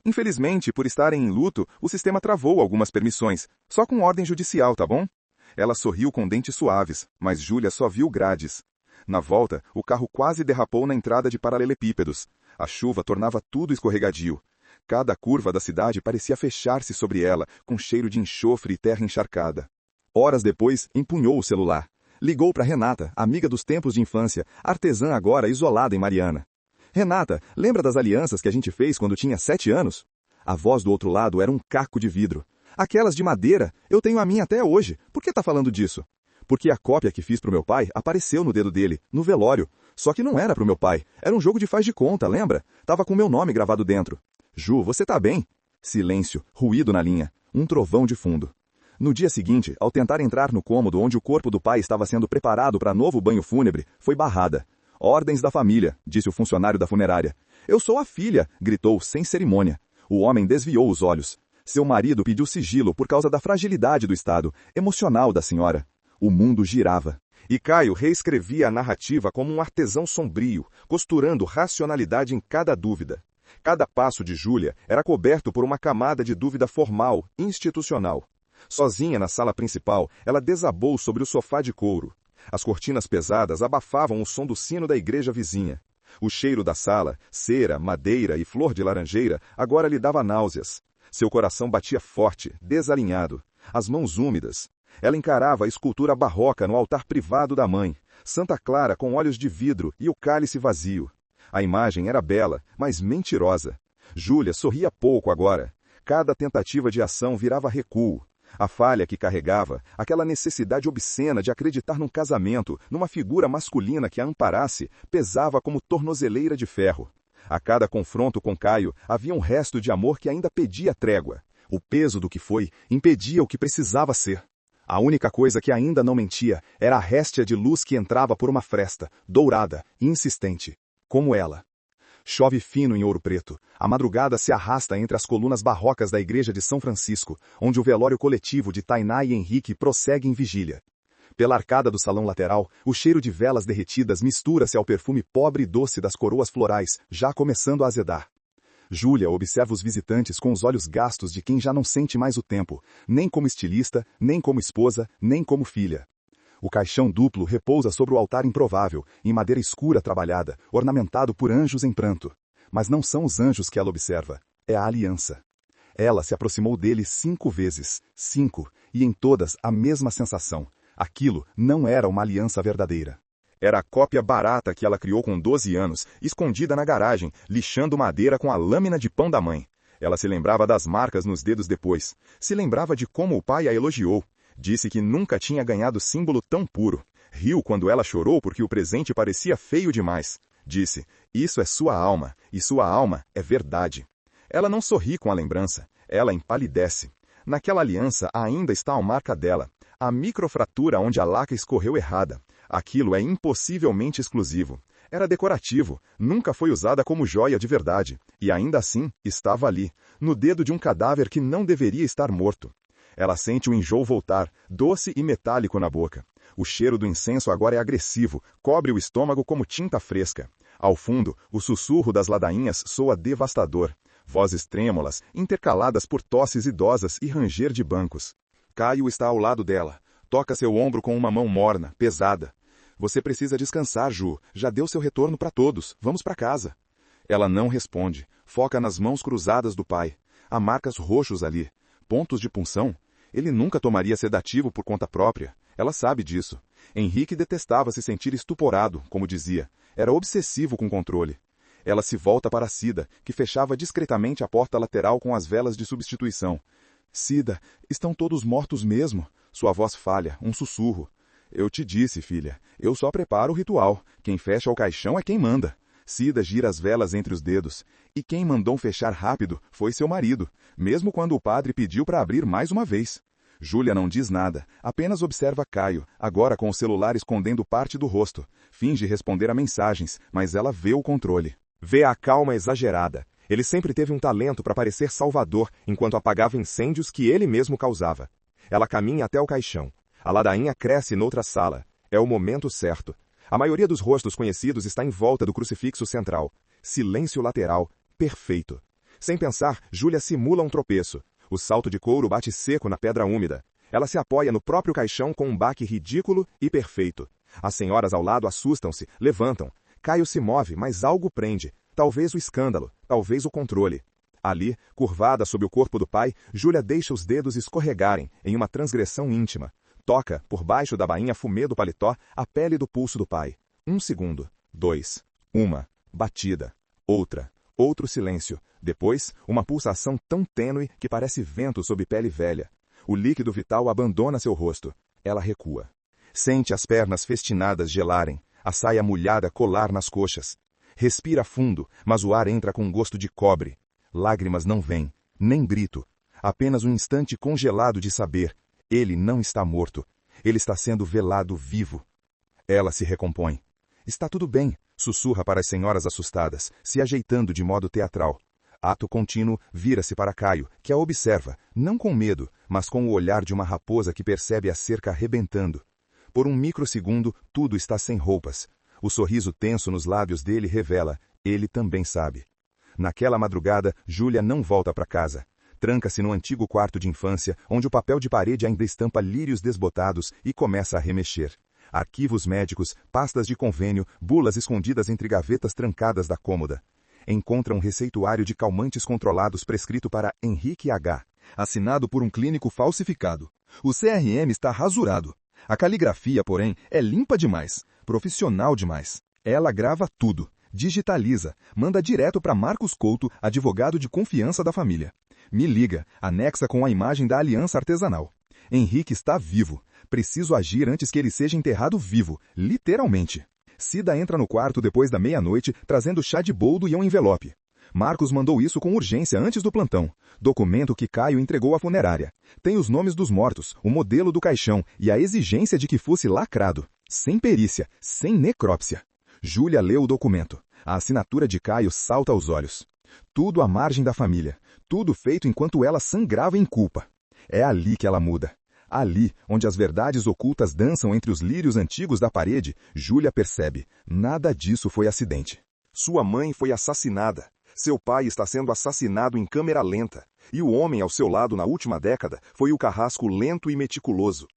Infelizmente, por estarem em luto, o sistema travou algumas permissões. Só com ordem judicial, tá bom? Ela sorriu com dentes suaves, mas Júlia só viu grades. Na volta, o carro quase derrapou na entrada de paralelepípedos. A chuva tornava tudo escorregadio. Cada curva da cidade parecia fechar-se sobre ela, com cheiro de enxofre e terra encharcada. Horas depois, empunhou o celular. Ligou para Renata, amiga dos tempos de infância, artesã agora isolada em Mariana. Renata, lembra das alianças que a gente fez quando tinha 7 anos? A voz do outro lado era um caco de vidro. Aquelas de madeira, eu tenho a minha até hoje. Por que tá falando disso? Porque a cópia que fiz pro meu pai apareceu no dedo dele, no velório. Só que não era pro meu pai. Era um jogo de faz de conta, lembra? Tava com meu nome gravado dentro. Ju, você tá bem? Silêncio, ruído na linha. Um trovão de fundo. No dia seguinte, ao tentar entrar no cômodo onde o corpo do pai estava sendo preparado para novo banho fúnebre, foi barrada. Ordens da família, disse o funcionário da funerária. Eu sou a filha, gritou sem cerimônia. O homem desviou os olhos. Seu marido pediu sigilo por causa da fragilidade do estado emocional da senhora. O mundo girava. E Caio reescrevia a narrativa como um artesão sombrio, costurando racionalidade em cada dúvida. Cada passo de Júlia era coberto por uma camada de dúvida formal, institucional. Sozinha na sala principal, ela desabou sobre o sofá de couro. As cortinas pesadas abafavam o som do sino da igreja vizinha. O cheiro da sala, cera, madeira e flor de laranjeira, agora lhe dava náuseas. Seu coração batia forte, desalinhado. As mãos úmidas. Ela encarava a escultura barroca no altar privado da mãe. Santa Clara com olhos de vidro e o cálice vazio. A imagem era bela, mas mentirosa. Júlia sorria pouco agora. Cada tentativa de ação virava recuo. A falha que carregava, aquela necessidade obscena de acreditar num casamento, numa figura masculina que a amparasse, pesava como tornozeleira de ferro. A cada confronto com Caio, havia um resto de amor que ainda pedia trégua. O peso do que foi impedia o que precisava ser. A única coisa que ainda não mentia era a réstia de luz que entrava por uma fresta, dourada, insistente. Como ela. Chove fino em Ouro Preto. A madrugada se arrasta entre as colunas barrocas da igreja de São Francisco, onde o velório coletivo de Tainá e Henrique prossegue em vigília. Pela arcada do salão lateral, o cheiro de velas derretidas mistura-se ao perfume pobre e doce das coroas florais, já começando a azedar. Júlia observa os visitantes com os olhos gastos de quem já não sente mais o tempo, nem como estilista, nem como esposa, nem como filha. O caixão duplo repousa sobre o altar improvável, em madeira escura trabalhada, ornamentado por anjos em pranto. Mas não são os anjos que ela observa, é a aliança. Ela se aproximou dele 5 vezes, 5, e em todas a mesma sensação. Aquilo não era uma aliança verdadeira. Era a cópia barata que ela criou com 12 anos, escondida na garagem, lixando madeira com a lâmina de pão da mãe. Ela se lembrava das marcas nos dedos depois. Se lembrava de como o pai a elogiou. Disse que nunca tinha ganhado símbolo tão puro. Riu quando ela chorou porque o presente parecia feio demais. Disse, isso é sua alma, e sua alma é verdade. Ela não sorri com a lembrança, ela empalidece. Naquela aliança ainda está a marca dela, a microfratura onde a laca escorreu errada. Aquilo é impossivelmente exclusivo. Era decorativo, nunca foi usada como joia de verdade, e ainda assim estava ali, no dedo de um cadáver que não deveria estar morto. Ela sente o enjoo voltar, doce e metálico na boca. O cheiro do incenso agora é agressivo, cobre o estômago como tinta fresca. Ao fundo, o sussurro das ladainhas soa devastador. Vozes trêmulas, intercaladas por tosses idosas e ranger de bancos. Caio está ao lado dela. Toca seu ombro com uma mão morna, pesada. Você precisa descansar, Ju. Já deu seu retorno para todos. Vamos para casa. Ela não responde. Foca nas mãos cruzadas do pai. Há marcas roxos ali. Pontos de punção. Ele nunca tomaria sedativo por conta própria. Ela sabe disso. Henrique detestava se sentir estuporado, como dizia. Era obsessivo com controle. Ela se volta para Cida, que fechava discretamente a porta lateral com as velas de substituição. Cida, estão todos mortos mesmo? Sua voz falha, um sussurro. Eu te disse, filha, eu só preparo o ritual. Quem fecha o caixão é quem manda. Cida gira as velas entre os dedos. E quem mandou fechar rápido foi seu marido, mesmo quando o padre pediu para abrir mais uma vez. Júlia não diz nada, apenas observa Caio, agora com o celular escondendo parte do rosto. Finge responder a mensagens, mas ela vê o controle. Vê a calma exagerada. Ele sempre teve um talento para parecer salvador, enquanto apagava incêndios que ele mesmo causava. Ela caminha até o caixão. A ladainha cresce noutra sala. É o momento certo. A maioria dos rostos conhecidos está em volta do crucifixo central. Silêncio lateral. Perfeito. Sem pensar, Júlia simula um tropeço. O salto de couro bate seco na pedra úmida. Ela se apoia no próprio caixão com um baque ridículo e perfeito. As senhoras ao lado assustam-se, levantam. Caio se move, mas algo prende. Talvez o escândalo, talvez o controle. Ali, curvada sob o corpo do pai, Júlia deixa os dedos escorregarem em uma transgressão íntima. Toca, por baixo da bainha fumê do paletó, a pele do pulso do pai. 1 segundo. 2. Uma. Batida. Outra. Outro silêncio. Depois, uma pulsação tão tênue que parece vento sob pele velha. O líquido vital abandona seu rosto. Ela recua. Sente as pernas festinadas gelarem, a saia molhada colar nas coxas. Respira fundo, mas o ar entra com gosto de cobre. Lágrimas não vêm, nem grito. Apenas um instante congelado de saber. Ele não está morto. Ele está sendo velado vivo. Ela se recompõe. Está tudo bem, sussurra para as senhoras assustadas, se ajeitando de modo teatral. Ato contínuo, vira-se para Caio, que a observa, não com medo, mas com o olhar de uma raposa que percebe a cerca arrebentando. Por um microsegundo, tudo está sem roupas. O sorriso tenso nos lábios dele revela, ele também sabe. Naquela madrugada, Júlia não volta para casa. Tranca-se no antigo quarto de infância, onde o papel de parede ainda estampa lírios desbotados e começa a remexer. Arquivos médicos, pastas de convênio, bulas escondidas entre gavetas trancadas da cômoda. Encontra um receituário de calmantes controlados prescrito para Henrique H., assinado por um clínico falsificado. O CRM está rasurado. A caligrafia, porém, é limpa demais, profissional demais. Ela grava tudo, digitaliza, manda direto para Marcos Couto, advogado de confiança da família. Me liga, anexa com a imagem da aliança artesanal. Henrique está vivo. Preciso agir antes que ele seja enterrado vivo, literalmente. Cida entra no quarto depois da meia-noite, trazendo chá de boldo e um envelope. Marcos mandou isso com urgência antes do plantão. Documento que Caio entregou à funerária. Tem os nomes dos mortos, o modelo do caixão e a exigência de que fosse lacrado. Sem perícia, sem necrópsia. Júlia leu o documento. A assinatura de Caio salta aos olhos. Tudo à margem da família. Tudo feito enquanto ela sangrava em culpa. É ali que ela muda. Ali, onde as verdades ocultas dançam entre os lírios antigos da parede, Júlia percebe. Nada disso foi acidente. Sua mãe foi assassinada. Seu pai está sendo assassinado em câmera lenta. E o homem ao seu lado na última década foi o carrasco lento e meticuloso.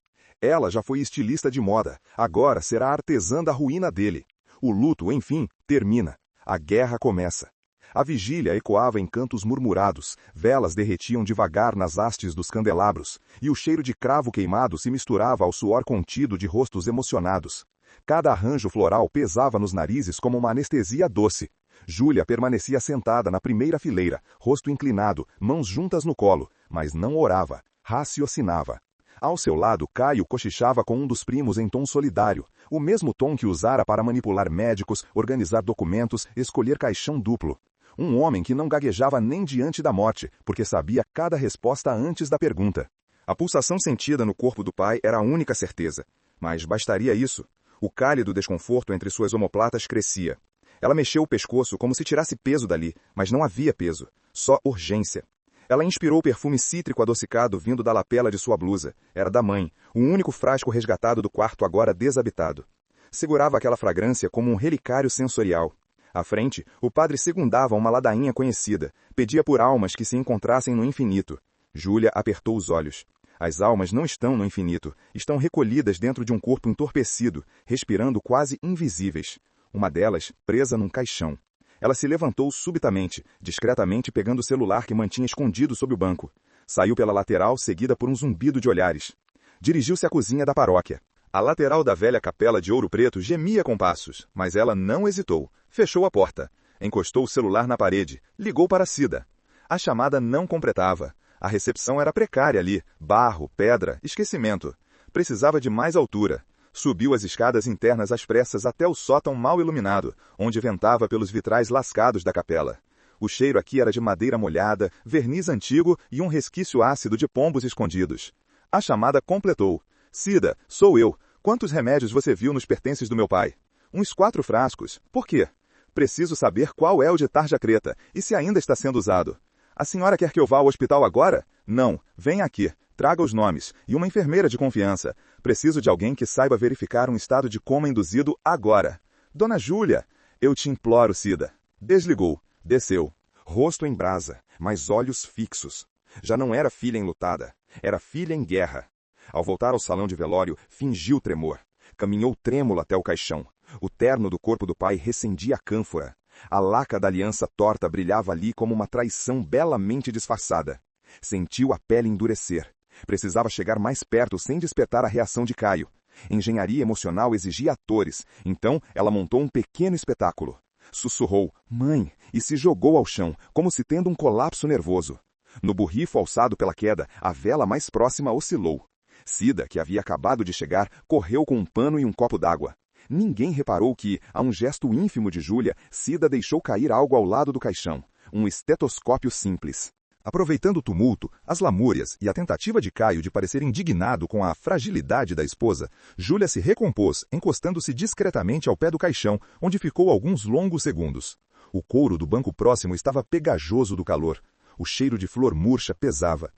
Ela já foi estilista de moda. Agora será artesã da ruína dele. O luto, enfim, termina. A guerra começa. A vigília ecoava em cantos murmurados, velas derretiam devagar nas hastes dos candelabros, e o cheiro de cravo queimado se misturava ao suor contido de rostos emocionados. Cada arranjo floral pesava nos narizes como uma anestesia doce. Júlia permanecia sentada na primeira fileira, rosto inclinado, mãos juntas no colo, mas não orava, raciocinava. Ao seu lado, Caio cochichava com um dos primos em tom solidário, o mesmo tom que usara para manipular médicos, organizar documentos, escolher caixão duplo. Um homem que não gaguejava nem diante da morte, porque sabia cada resposta antes da pergunta. A pulsação sentida no corpo do pai era a única certeza. Mas bastaria isso. O cálido desconforto entre suas omoplatas crescia. Ela mexeu o pescoço como se tirasse peso dali, mas não havia peso, só urgência. Ela inspirou o perfume cítrico adocicado vindo da lapela de sua blusa. Era da mãe, o único frasco resgatado do quarto agora desabitado. Segurava aquela fragrância como um relicário sensorial. À frente, o padre segundava uma ladainha conhecida. Pedia por almas que se encontrassem no infinito. Júlia apertou os olhos. As almas não estão no infinito. Estão recolhidas dentro de um corpo entorpecido, respirando quase invisíveis. Uma delas, presa num caixão. Ela se levantou subitamente, discretamente pegando o celular que mantinha escondido sob o banco. Saiu pela lateral, seguida por um zumbido de olhares. Dirigiu-se à cozinha da paróquia. A lateral da velha capela de Ouro Preto gemia com passos, mas ela não hesitou. Fechou a porta. Encostou o celular na parede. Ligou para Cida. A chamada não completava. A recepção era precária ali. Barro, pedra, esquecimento. Precisava de mais altura. Subiu as escadas internas às pressas até o sótão mal iluminado, onde ventava pelos vitrais lascados da capela. O cheiro aqui era de madeira molhada, verniz antigo e um resquício ácido de pombos escondidos. A chamada completou. Cida, sou eu. Quantos remédios você viu nos pertences do meu pai? Uns 4 frascos. Por quê? Preciso saber qual é o de tarja preta e se ainda está sendo usado. A senhora quer que eu vá ao hospital agora? Não. Venha aqui. Traga os nomes e uma enfermeira de confiança. Preciso de alguém que saiba verificar um estado de coma induzido agora. Dona Júlia, eu te imploro, Cida. Desligou. Desceu. Rosto em brasa, mas olhos fixos. Já não era filha enlutada. Era filha em guerra. Ao voltar ao salão de velório, fingiu tremor. Caminhou trêmulo até o caixão. O terno do corpo do pai recendia a cânfora. A laca da aliança torta brilhava ali como uma traição belamente disfarçada. Sentiu a pele endurecer. Precisava chegar mais perto sem despertar a reação de Caio. Engenharia emocional exigia atores, então ela montou um pequeno espetáculo. Sussurrou, mãe, e se jogou ao chão, como se tendo um colapso nervoso. No borrifo alçado pela queda, a vela mais próxima oscilou. Cida, que havia acabado de chegar, correu com um pano e um copo d'água. Ninguém reparou que, a um gesto ínfimo de Júlia, Cida deixou cair algo ao lado do caixão. Um estetoscópio simples. Aproveitando o tumulto, as lamúrias e a tentativa de Caio de parecer indignado com a fragilidade da esposa, Júlia se recompôs, encostando-se discretamente ao pé do caixão, onde ficou alguns longos segundos. O couro do banco próximo estava pegajoso do calor. O cheiro de flor murcha pesava.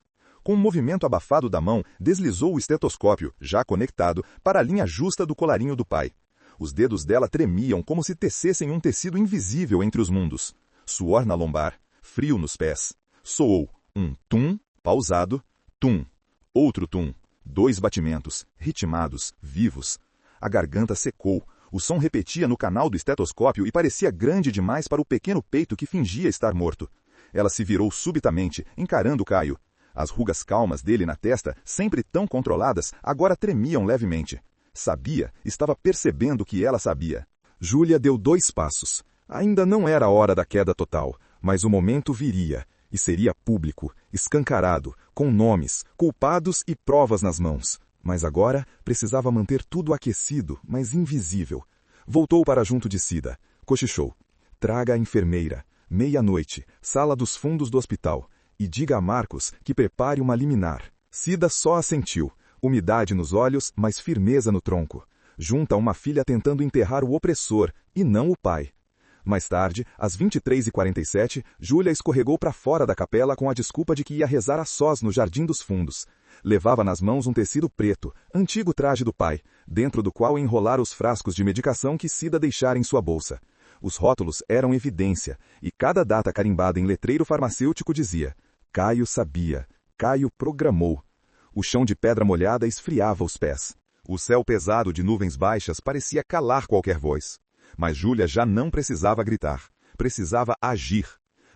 Com um movimento abafado da mão, deslizou o estetoscópio, já conectado, para a linha justa do colarinho do pai. Os dedos dela tremiam como se tecessem um tecido invisível entre os mundos. Suor na lombar, frio nos pés. Soou um tum, pausado, tum. Outro tum. 2 batimentos, ritmados, vivos. A garganta secou. O som repetia no canal do estetoscópio e parecia grande demais para o pequeno peito que fingia estar morto. Ela se virou subitamente, encarando Caio. As rugas calmas dele na testa, sempre tão controladas, agora tremiam levemente. Sabia, estava percebendo que ela sabia. Júlia deu 2 passos. Ainda não era a hora da queda total, mas o momento viria, e seria público, escancarado, com nomes, culpados e provas nas mãos. Mas agora precisava manter tudo aquecido, mas invisível. Voltou para junto de Cida. Cochichou. Traga a enfermeira. 00:30, sala dos fundos do hospital. E diga a Marcos que prepare uma liminar. Cida só assentiu. Umidade nos olhos, mas firmeza no tronco. Junta uma filha tentando enterrar o opressor, e não o pai. Mais tarde, às 23h47, Júlia escorregou para fora da capela com a desculpa de que ia rezar a sós no Jardim dos Fundos. Levava nas mãos um tecido preto, antigo traje do pai, dentro do qual enrolara os frascos de medicação que Cida deixara em sua bolsa. Os rótulos eram evidência, e cada data carimbada em letreiro farmacêutico dizia: Caio sabia, Caio programou. O chão de pedra molhada esfriava os pés. O céu pesado de nuvens baixas parecia calar qualquer voz. Mas Júlia já não precisava gritar. Precisava agir.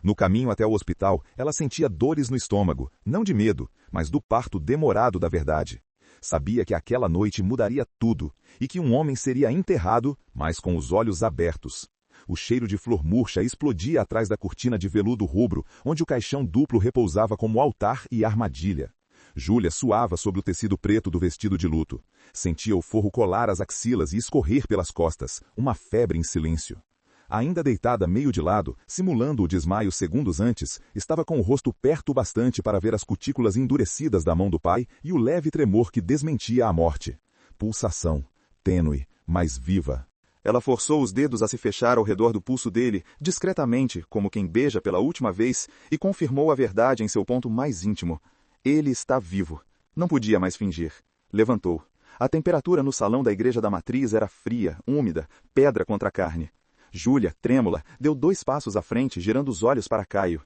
No caminho até o hospital, ela sentia dores no estômago, não de medo, mas do parto demorado da verdade. Sabia que aquela noite mudaria tudo, e que um homem seria enterrado, mas com os olhos abertos. O cheiro de flor murcha explodia atrás da cortina de veludo rubro, onde o caixão duplo repousava como altar e armadilha. Júlia suava sobre o tecido preto do vestido de luto. Sentia o forro colar as axilas e escorrer pelas costas, uma febre em silêncio. Ainda deitada meio de lado, simulando o desmaio segundos antes, estava com o rosto perto bastante para ver as cutículas endurecidas da mão do pai e o leve tremor que desmentia a morte. Pulsação, tênue, mas viva. Ela forçou os dedos a se fechar ao redor do pulso dele, discretamente, como quem beija pela última vez, e confirmou a verdade em seu ponto mais íntimo. Ele está vivo. Não podia mais fingir. Levantou. A temperatura no salão da igreja da matriz era fria, úmida, pedra contra a carne. Júlia, trêmula, deu 2 passos à frente, girando os olhos para Caio.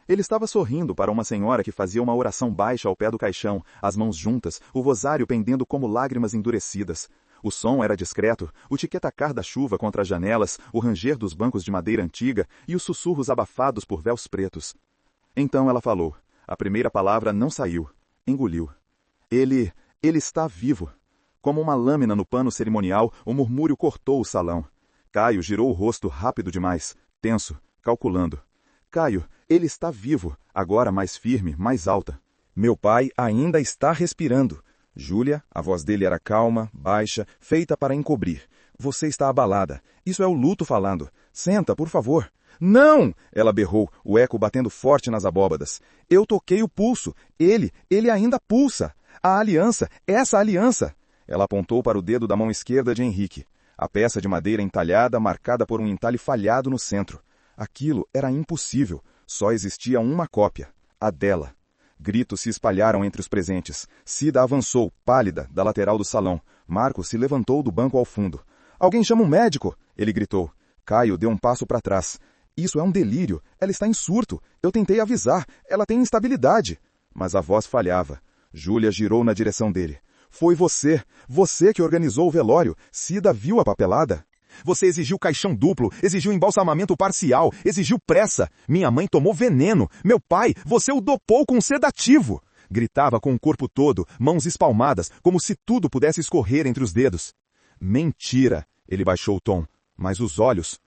Ele estava sorrindo para uma senhora que fazia uma oração baixa ao pé do caixão, as mãos juntas, o rosário pendendo como lágrimas endurecidas. O som era discreto, o tiquetacar da chuva contra as janelas, o ranger dos bancos de madeira antiga e os sussurros abafados por véus pretos. Então ela falou. A primeira palavra não saiu. Engoliu. Ele está vivo. Como uma lâmina no pano cerimonial, o murmúrio cortou o salão. Caio girou o rosto rápido demais, tenso, calculando. Caio, ele está vivo, agora mais firme, mais alta. Meu pai ainda está respirando. Júlia, a voz dele era calma, baixa, feita para encobrir. Você está abalada. Isso é o luto falando. Senta, por favor. Não! Ela berrou, o eco batendo forte nas abóbadas. Eu toquei o pulso. Ele ainda pulsa. A aliança, essa aliança. Ela apontou para o dedo da mão esquerda de Henrique. A peça de madeira entalhada, marcada por um entalhe falhado no centro. Aquilo era impossível. Só existia uma cópia. A dela. Gritos se espalharam entre os presentes. Cida avançou, pálida, da lateral do salão. Marco se levantou do banco ao fundo. Alguém chama um médico! Ele gritou. Caio deu um passo para trás. Isso é um delírio. Ela está em surto. Eu tentei avisar. Ela tem instabilidade. Mas a voz falhava. Júlia girou na direção dele. Foi você. Você que organizou o velório. Cida viu a papelada. Você exigiu caixão duplo, exigiu embalsamamento parcial, exigiu pressa. Minha mãe tomou veneno. Meu pai, você o dopou com sedativo. Gritava com o corpo todo, mãos espalmadas, como se tudo pudesse escorrer entre os dedos. Mentira. Ele baixou o tom. Mas os olhos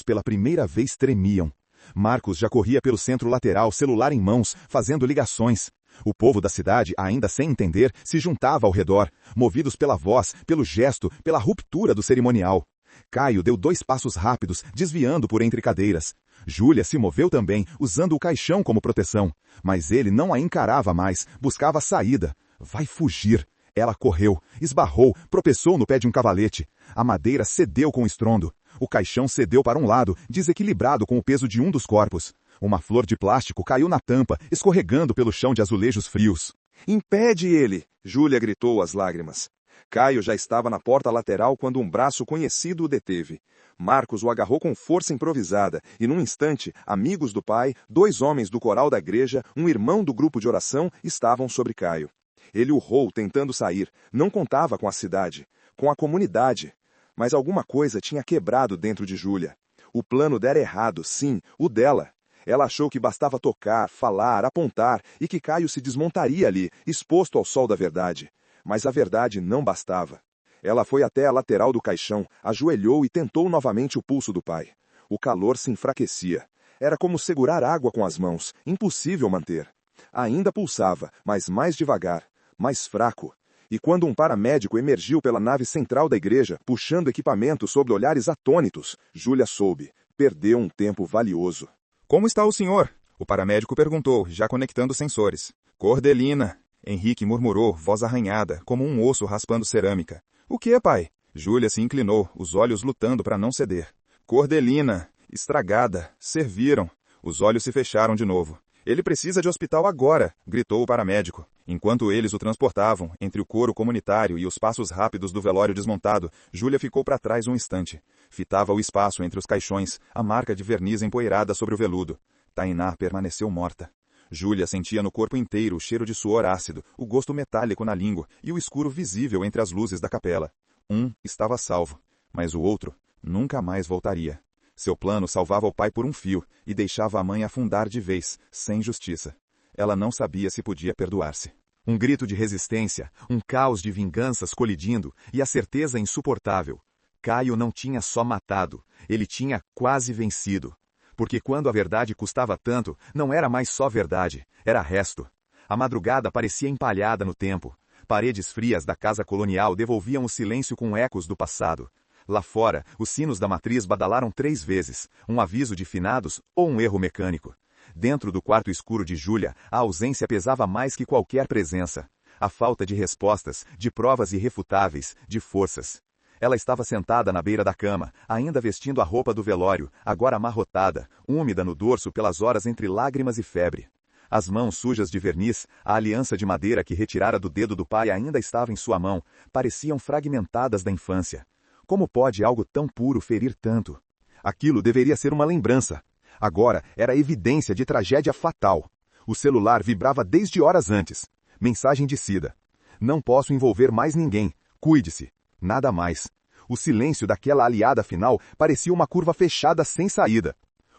pela primeira vez tremiam. Marcos já corria pelo centro lateral, celular em mãos, fazendo ligações. O povo da cidade, ainda sem entender, se juntava ao redor, movidos pela voz, pelo gesto, pela ruptura do cerimonial. Caio deu 2 passos rápidos, desviando por entre cadeiras. Júlia se moveu também, usando o caixão como proteção. Mas ele não a encarava mais, buscava a saída. Vai fugir. Ela correu, esbarrou, tropeçou no pé de um cavalete. A madeira cedeu com estrondo. O caixão cedeu para um lado, desequilibrado com o peso de um dos corpos. Uma flor de plástico caiu na tampa, escorregando pelo chão de azulejos frios. Impede ele! Júlia gritou às lágrimas. Caio já estava na porta lateral quando um braço conhecido o deteve. Marcos o agarrou com força improvisada, e num instante, amigos do pai, 2 homens do coral da igreja, um irmão do grupo de oração, estavam sobre Caio. Ele urrou, tentando sair. Não contava com a cidade, com a comunidade. Mas alguma coisa tinha quebrado dentro de Júlia. O plano dera errado, sim, o dela. Ela achou que bastava tocar, falar, apontar, e que Caio se desmontaria ali, exposto ao sol da verdade. Mas a verdade não bastava. Ela foi até a lateral do caixão, ajoelhou e tentou novamente o pulso do pai. O calor se enfraquecia. Era como segurar água com as mãos, impossível manter. Ainda pulsava, mas mais devagar, mais fraco. E quando um paramédico emergiu pela nave central da igreja, puxando equipamento sob olhares atônitos, Júlia soube. Perdeu um tempo valioso. Como está o senhor? O paramédico perguntou, já conectando os sensores. Cordelina. Henrique murmurou, voz arranhada, como um osso raspando cerâmica. O que, pai? Júlia se inclinou, os olhos lutando para não ceder. Cordelina. Estragada. Serviram. Os olhos se fecharam de novo. Ele precisa de hospital agora, gritou o paramédico. Enquanto eles o transportavam, entre o coro comunitário e os passos rápidos do velório desmontado, Júlia ficou para trás um instante. Fitava o espaço entre os caixões, a marca de verniz empoeirada sobre o veludo. Tainá permaneceu morta. Júlia sentia no corpo inteiro o cheiro de suor ácido, o gosto metálico na língua e o escuro visível entre as luzes da capela. Um estava salvo, mas o outro nunca mais voltaria. Seu plano salvava o pai por um fio e deixava a mãe afundar de vez, sem justiça. Ela não sabia se podia perdoar-se. Um grito de resistência, um caos de vinganças colidindo e a certeza insuportável. Caio não tinha só matado, ele tinha quase vencido. Porque quando a verdade custava tanto, não era mais só verdade, era resto. A madrugada parecia empalhada no tempo. Paredes frias da casa colonial devolviam o silêncio com ecos do passado. Lá fora, os sinos da matriz badalaram 3 vezes, um aviso de finados ou um erro mecânico. Dentro do quarto escuro de Júlia, a ausência pesava mais que qualquer presença. A falta de respostas, de provas irrefutáveis, de forças. Ela estava sentada na beira da cama, ainda vestindo a roupa do velório, agora amarrotada, úmida no dorso pelas horas entre lágrimas e febre. As mãos sujas de verniz, a aliança de madeira que retirara do dedo do pai ainda estava em sua mão, pareciam fragmentadas da infância. Como pode algo tão puro ferir tanto? Aquilo deveria ser uma lembrança. Agora era evidência de tragédia fatal. O celular vibrava desde horas antes. Mensagem de Cida. Não posso envolver mais ninguém. Cuide-se. Nada mais. O silêncio daquela aliada final parecia uma curva fechada sem saída.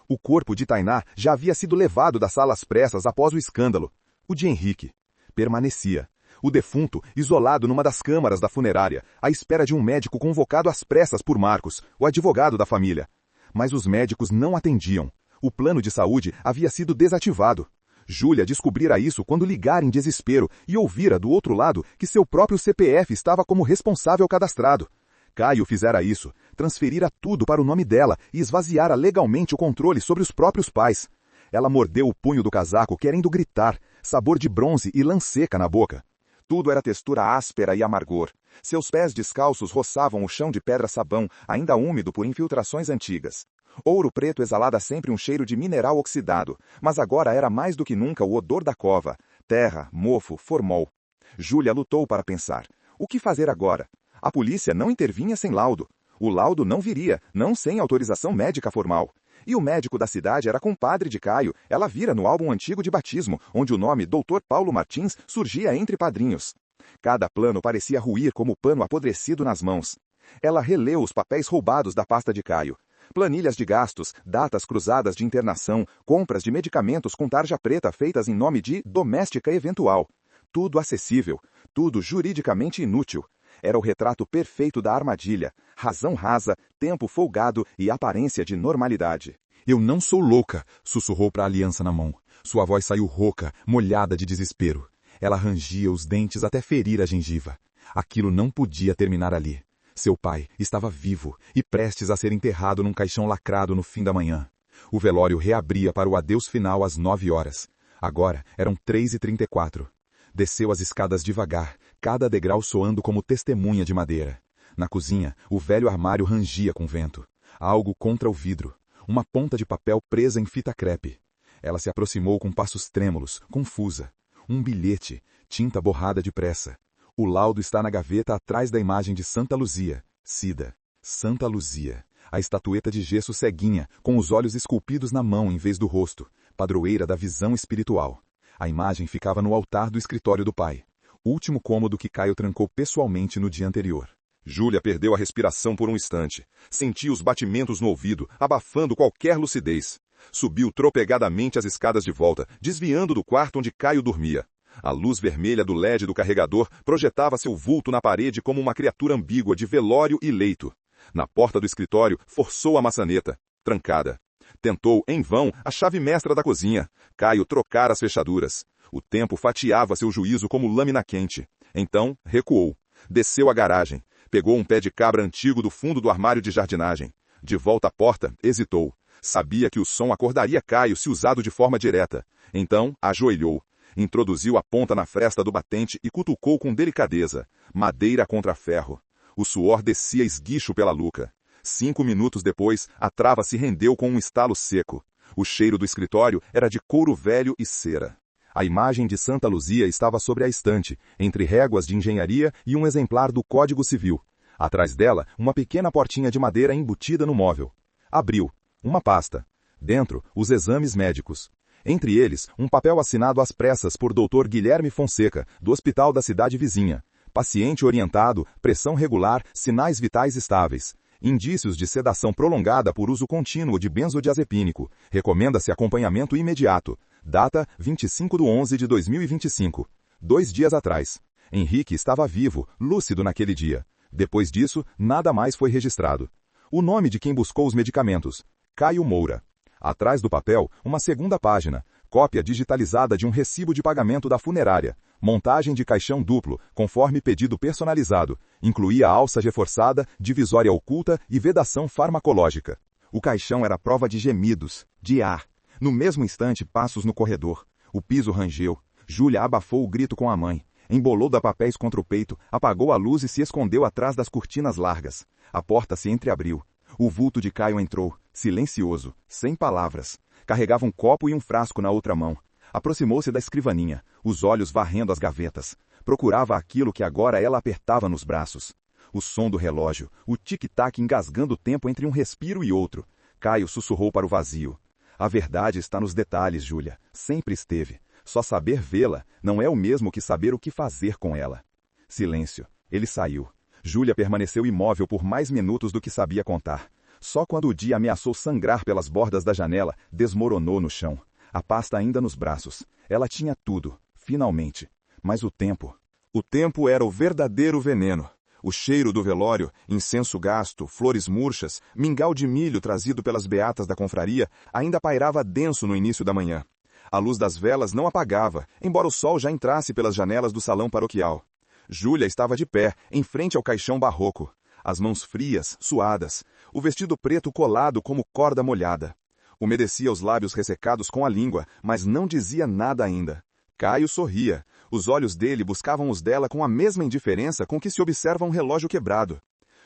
O corpo de Tainá já havia sido levado da sala às pressas após o escândalo. O de Henrique permanecia. O defunto, isolado numa das câmaras da funerária, à espera de um médico convocado às pressas por Marcos, o advogado da família. Mas os médicos não atendiam. O plano de saúde havia sido desativado. Júlia descobrira isso quando ligara em desespero e ouvira do outro lado que seu próprio CPF estava como responsável cadastrado. Caio fizera isso, transferira tudo para o nome dela e esvaziara legalmente o controle sobre os próprios pais. Ela mordeu o punho do casaco querendo gritar, sabor de bronze e lã seca na boca. Tudo era textura áspera e amargor. Seus pés descalços roçavam o chão de pedra-sabão, ainda úmido por infiltrações antigas. Ouro Preto exalava sempre um cheiro de mineral oxidado, mas agora era mais do que nunca o odor da cova, terra, mofo, formol. Júlia lutou para pensar. O que fazer agora? A polícia não intervinha sem laudo. O laudo não viria, não sem autorização médica formal. E o médico da cidade era compadre de Caio, ela vira no álbum antigo de batismo, onde o nome Dr. Paulo Martins surgia entre padrinhos. Cada plano parecia ruir como pano apodrecido nas mãos. Ela releu os papéis roubados da pasta de Caio. Planilhas de gastos, datas cruzadas de internação, compras de medicamentos com tarja preta feitas em nome de doméstica eventual. Tudo acessível, tudo juridicamente inútil. Era o retrato perfeito da armadilha, razão rasa, tempo folgado e aparência de normalidade. Eu não sou louca, sussurrou para a aliança na mão. Sua voz saiu rouca, molhada de desespero. Ela rangia os dentes até ferir a gengiva. Aquilo não podia terminar ali. Seu pai estava vivo e prestes a ser enterrado num caixão lacrado no fim da manhã. O velório reabria para o adeus final às 9 horas. Agora eram 3h34. Desceu as escadas devagar, cada degrau soando como testemunha de madeira. Na cozinha, o velho armário rangia com vento. Algo contra o vidro. Uma ponta de papel presa em fita crepe. Ela se aproximou com passos trêmulos, confusa. Um bilhete, tinta borrada depressa. O laudo está na gaveta atrás da imagem de Santa Luzia. Cida. Santa Luzia. A estatueta de gesso ceguinha, com os olhos esculpidos na mão em vez do rosto. Padroeira da visão espiritual. A imagem ficava no altar do escritório do pai. Último cômodo que Caio trancou pessoalmente no dia anterior. Júlia perdeu a respiração por um instante. Sentia os batimentos no ouvido, abafando qualquer lucidez. Subiu tropegadamente as escadas de volta, desviando do quarto onde Caio dormia. A luz vermelha do LED do carregador projetava seu vulto na parede como uma criatura ambígua de velório e leito. Na porta do escritório, forçou a maçaneta. Trancada. Tentou, em vão, a chave mestra da cozinha. Caio trocara as fechaduras. O tempo fatiava seu juízo como lâmina quente. Então, recuou. Desceu à garagem. Pegou um pé de cabra antigo do fundo do armário de jardinagem. De volta à porta, hesitou. Sabia que o som acordaria Caio se usado de forma direta. Então, ajoelhou. Introduziu a ponta na fresta do batente e cutucou com delicadeza. Madeira contra ferro. O suor descia esguicho pela nuca. 5 minutos depois, a trava se rendeu com um estalo seco. O cheiro do escritório era de couro velho e cera. A imagem de Santa Luzia estava sobre a estante, entre réguas de engenharia e um exemplar do Código Civil. Atrás dela, uma pequena portinha de madeira embutida no móvel. Abriu. Uma pasta. Dentro, os exames médicos. Entre eles, um papel assinado às pressas por Dr. Guilherme Fonseca, do hospital da cidade vizinha. Paciente orientado, pressão regular, sinais vitais estáveis. Indícios de sedação prolongada por uso contínuo de benzodiazepínico. Recomenda-se acompanhamento imediato. Data 25/11/2025. 2 dias atrás. Henrique estava vivo, lúcido naquele dia. Depois disso, nada mais foi registrado. O nome de quem buscou os medicamentos. Caio Moura. Atrás do papel, uma segunda página. Cópia digitalizada de um recibo de pagamento da funerária. Montagem de caixão duplo, conforme pedido personalizado. Incluía alça reforçada, divisória oculta e vedação farmacológica. O caixão era prova de gemidos, de ar. No mesmo instante, passos no corredor. O piso rangeu. Júlia abafou o grito com a mãe. Embolou da papéis contra o peito, apagou a luz e se escondeu atrás das cortinas largas. A porta se entreabriu. O vulto de Caio entrou, silencioso, sem palavras. Carregava um copo e um frasco na outra mão. Aproximou-se da escrivaninha, os olhos varrendo as gavetas. Procurava aquilo que agora ela apertava nos braços. O som do relógio, o tic-tac engasgando o tempo entre um respiro e outro. Caio sussurrou para o vazio. A verdade está nos detalhes, Júlia. Sempre esteve. Só saber vê-la não é o mesmo que saber o que fazer com ela. Silêncio. Ele saiu. Júlia permaneceu imóvel por mais minutos do que sabia contar. Só quando o dia ameaçou sangrar pelas bordas da janela, desmoronou no chão. A pasta ainda nos braços. Ela tinha tudo, finalmente. Mas o tempo... O tempo era o verdadeiro veneno. O cheiro do velório, incenso gasto, flores murchas, mingau de milho trazido pelas beatas da confraria, ainda pairava denso no início da manhã. A luz das velas não apagava, embora o sol já entrasse pelas janelas do salão paroquial. Júlia estava de pé, em frente ao caixão barroco. As mãos frias, suadas. O vestido preto colado como corda molhada. Umedecia os lábios ressecados com a língua, mas não dizia nada ainda. Caio sorria. Os olhos dele buscavam os dela com a mesma indiferença com que se observa um relógio quebrado.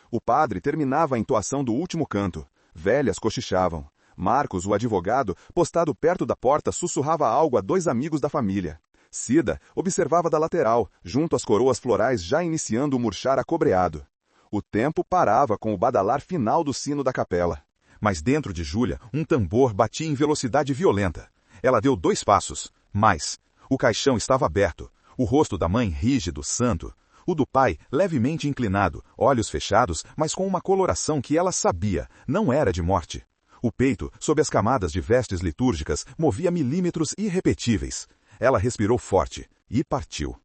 O padre terminava a entoação do último canto. Velhas cochichavam. Marcos, o advogado, postado perto da porta, sussurrava algo a 2 amigos da família. Cida observava da lateral, junto às coroas florais já iniciando o murchar acobreado. O tempo parava com o badalar final do sino da capela. Mas dentro de Júlia, um tambor batia em velocidade violenta. Ela deu 2 passos. Mais. O caixão estava aberto. O rosto da mãe rígido, santo. O do pai levemente inclinado, olhos fechados, mas com uma coloração que ela sabia, não era de morte. O peito, sob as camadas de vestes litúrgicas, movia milímetros irrepetíveis. Ela respirou forte e partiu.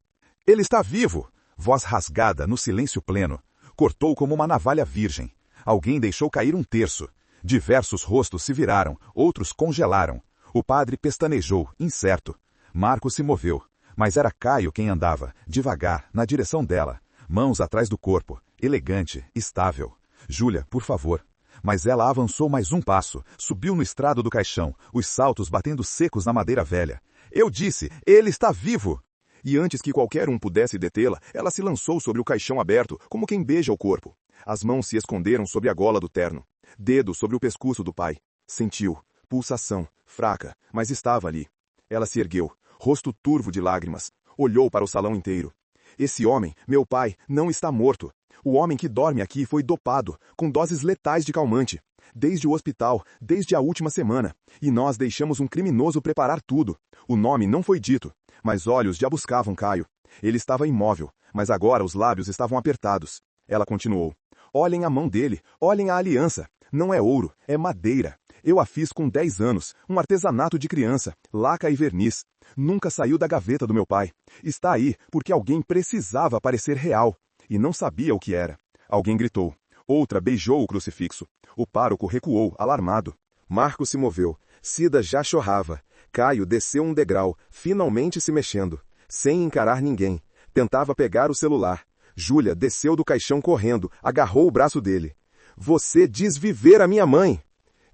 Ele está vivo! Voz rasgada no silêncio pleno. Cortou como uma navalha virgem. Alguém deixou cair um terço. Diversos rostos se viraram, outros congelaram. O padre pestanejou, incerto. Marcos se moveu. Mas era Caio quem andava, devagar, na direção dela. Mãos atrás do corpo, elegante, estável. Júlia, por favor. Mas ela avançou mais um passo, subiu no estrado do caixão, os saltos batendo secos na madeira velha. Eu disse, ele está vivo! E antes que qualquer um pudesse detê-la, ela se lançou sobre o caixão aberto, como quem beija o corpo. As mãos se esconderam sobre a gola do terno. Dedo sobre o pescoço do pai. Sentiu. Pulsação. Fraca, mas estava ali. Ela se ergueu, rosto turvo de lágrimas. Olhou para o salão inteiro. Esse homem, meu pai, não está morto. O homem que dorme aqui foi dopado, com doses letais de calmante. Desde o hospital, desde a última semana. E nós deixamos um criminoso preparar tudo. O nome não foi dito, mas olhos já buscavam Caio. Ele estava imóvel, mas agora os lábios estavam apertados. Ela continuou. Olhem a mão dele, olhem a aliança. Não é ouro, é madeira. Eu a fiz com 10 anos, um artesanato de criança, laca e verniz. Nunca saiu da gaveta do meu pai. Está aí porque alguém precisava parecer real. E não sabia o que era. Alguém gritou. Outra beijou o crucifixo. O pároco recuou, alarmado. Marcos se moveu. Cida já chorrava. Caio desceu um degrau, finalmente se mexendo. Sem encarar ninguém. Tentava pegar o celular. Júlia desceu do caixão correndo, agarrou o braço dele. Você diz viver a minha mãe!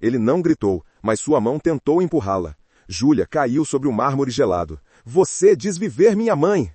Ele não gritou, mas sua mão tentou empurrá-la. Júlia caiu sobre o mármore gelado. Você diz viver minha mãe!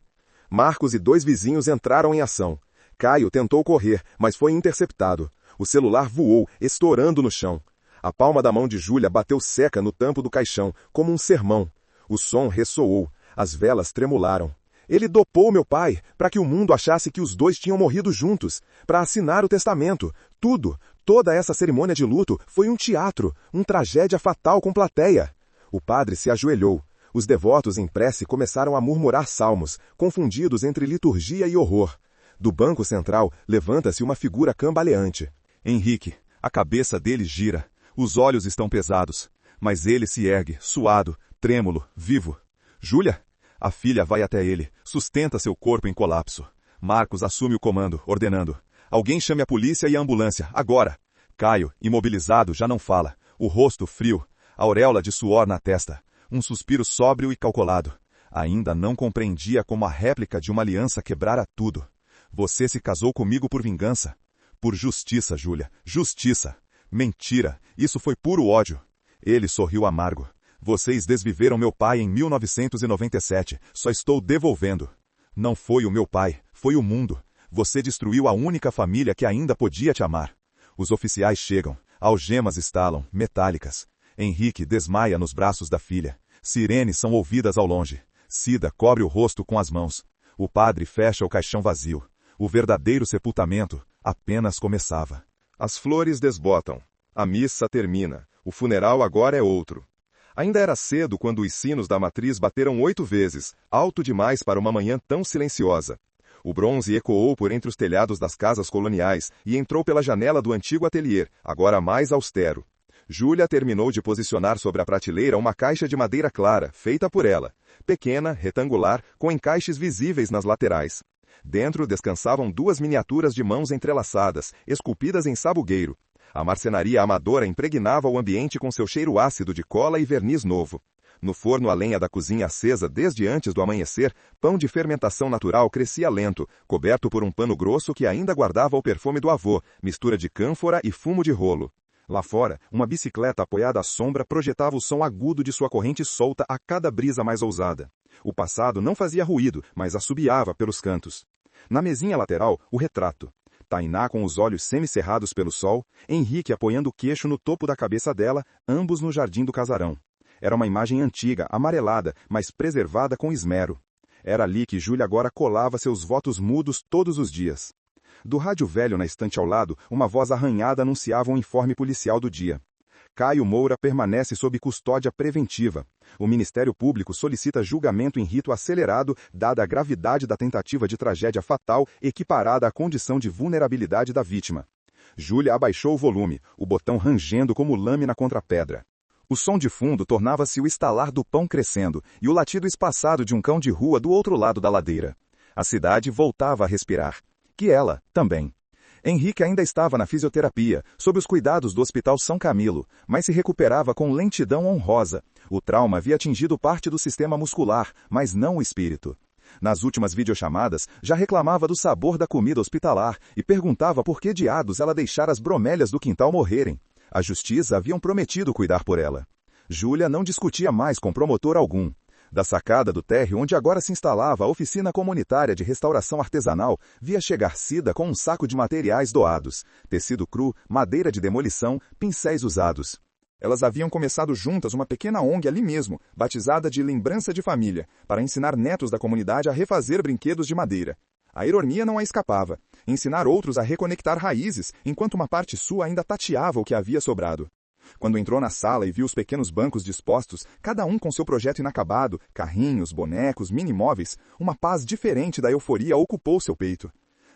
Marcos e 2 vizinhos entraram em ação. Caio tentou correr, mas foi interceptado. O celular voou, estourando no chão. A palma da mão de Júlia bateu seca no tampo do caixão, como um sermão. O som ressoou. As velas tremularam. Ele dopou meu pai, para que o mundo achasse que os 2 tinham morrido juntos, para assinar o testamento. Tudo, toda essa cerimônia de luto foi um teatro, uma tragédia fatal com plateia. O padre se ajoelhou. Os devotos em prece começaram a murmurar salmos, confundidos entre liturgia e horror. Do banco central levanta-se uma figura cambaleante. Henrique, a cabeça dele gira. Os olhos estão pesados. Mas ele se ergue, suado, trêmulo, vivo. Júlia? A filha vai até ele, sustenta seu corpo em colapso. Marcos assume o comando, ordenando. Alguém chame a polícia e a ambulância, agora. Caio, imobilizado, já não fala. O rosto frio, a auréola de suor na testa. Um suspiro sóbrio e calculado. Ainda não compreendia como a réplica de uma aliança quebrara tudo. Você se casou comigo por vingança. Por justiça, Júlia, justiça. Mentira, isso foi puro ódio. Ele sorriu amargo. Vocês desviveram meu pai em 1997, só estou devolvendo. Não foi o meu pai, foi o mundo. Você destruiu a única família que ainda podia te amar. Os oficiais chegam, algemas estalam, metálicas. Henrique desmaia nos braços da filha. Sirenes são ouvidas ao longe. Cida cobre o rosto com as mãos. O padre fecha o caixão vazio. O verdadeiro sepultamento apenas começava. As flores desbotam. A missa termina. O funeral agora é outro. Ainda era cedo quando os sinos da matriz bateram 8 vezes, alto demais para uma manhã tão silenciosa. O bronze ecoou por entre os telhados das casas coloniais e entrou pela janela do antigo ateliê, agora mais austero. Júlia terminou de posicionar sobre a prateleira uma caixa de madeira clara, feita por ela. Pequena, retangular, com encaixes visíveis nas laterais. Dentro descansavam 2 miniaturas de mãos entrelaçadas, esculpidas em sabugueiro. A marcenaria amadora impregnava o ambiente com seu cheiro ácido de cola e verniz novo. No forno a lenha da cozinha acesa desde antes do amanhecer, pão de fermentação natural crescia lento, coberto por um pano grosso que ainda guardava o perfume do avô, mistura de cânfora e fumo de rolo. Lá fora, uma bicicleta apoiada à sombra projetava o som agudo de sua corrente solta a cada brisa mais ousada. O passado não fazia ruído, mas assobiava pelos cantos. Na mesinha lateral, o retrato. Tainá com os olhos semicerrados pelo sol, Henrique apoiando o queixo no topo da cabeça dela, ambos no jardim do casarão. Era uma imagem antiga, amarelada, mas preservada com esmero. Era ali que Júlia agora colava seus votos mudos todos os dias. Do rádio velho na estante ao lado, uma voz arranhada anunciava um informe policial do dia. Caio Moura permanece sob custódia preventiva. O Ministério Público solicita julgamento em rito acelerado, dada a gravidade da tentativa de tragédia fatal equiparada à condição de vulnerabilidade da vítima. Júlia abaixou o volume, o botão rangendo como lâmina contra pedra. O som de fundo tornava-se o estalar do pão crescendo e o latido espaçado de um cão de rua do outro lado da ladeira. A cidade voltava a respirar. Que ela, também. Henrique ainda estava na fisioterapia, sob os cuidados do Hospital São Camilo, mas se recuperava com lentidão honrosa. O trauma havia atingido parte do sistema muscular, mas não o espírito. Nas últimas videochamadas, já reclamava do sabor da comida hospitalar e perguntava por que diados ela deixara as bromélias do quintal morrerem. A justiça haviam prometido cuidar por ela. Júlia não discutia mais com promotor algum. Da sacada do térreo, onde agora se instalava a oficina comunitária de restauração artesanal, via chegar Cida com um saco de materiais doados, tecido cru, madeira de demolição, pincéis usados. Elas haviam começado juntas uma pequena ONG ali mesmo, batizada de Lembrança de Família, para ensinar netos da comunidade a refazer brinquedos de madeira. A ironia não a escapava. Ensinar outros a reconectar raízes, enquanto uma parte sua ainda tateava o que havia sobrado. Quando entrou na sala e viu os pequenos bancos dispostos, cada um com seu projeto inacabado, carrinhos, bonecos, mini-móveis, uma paz diferente da euforia ocupou seu peito.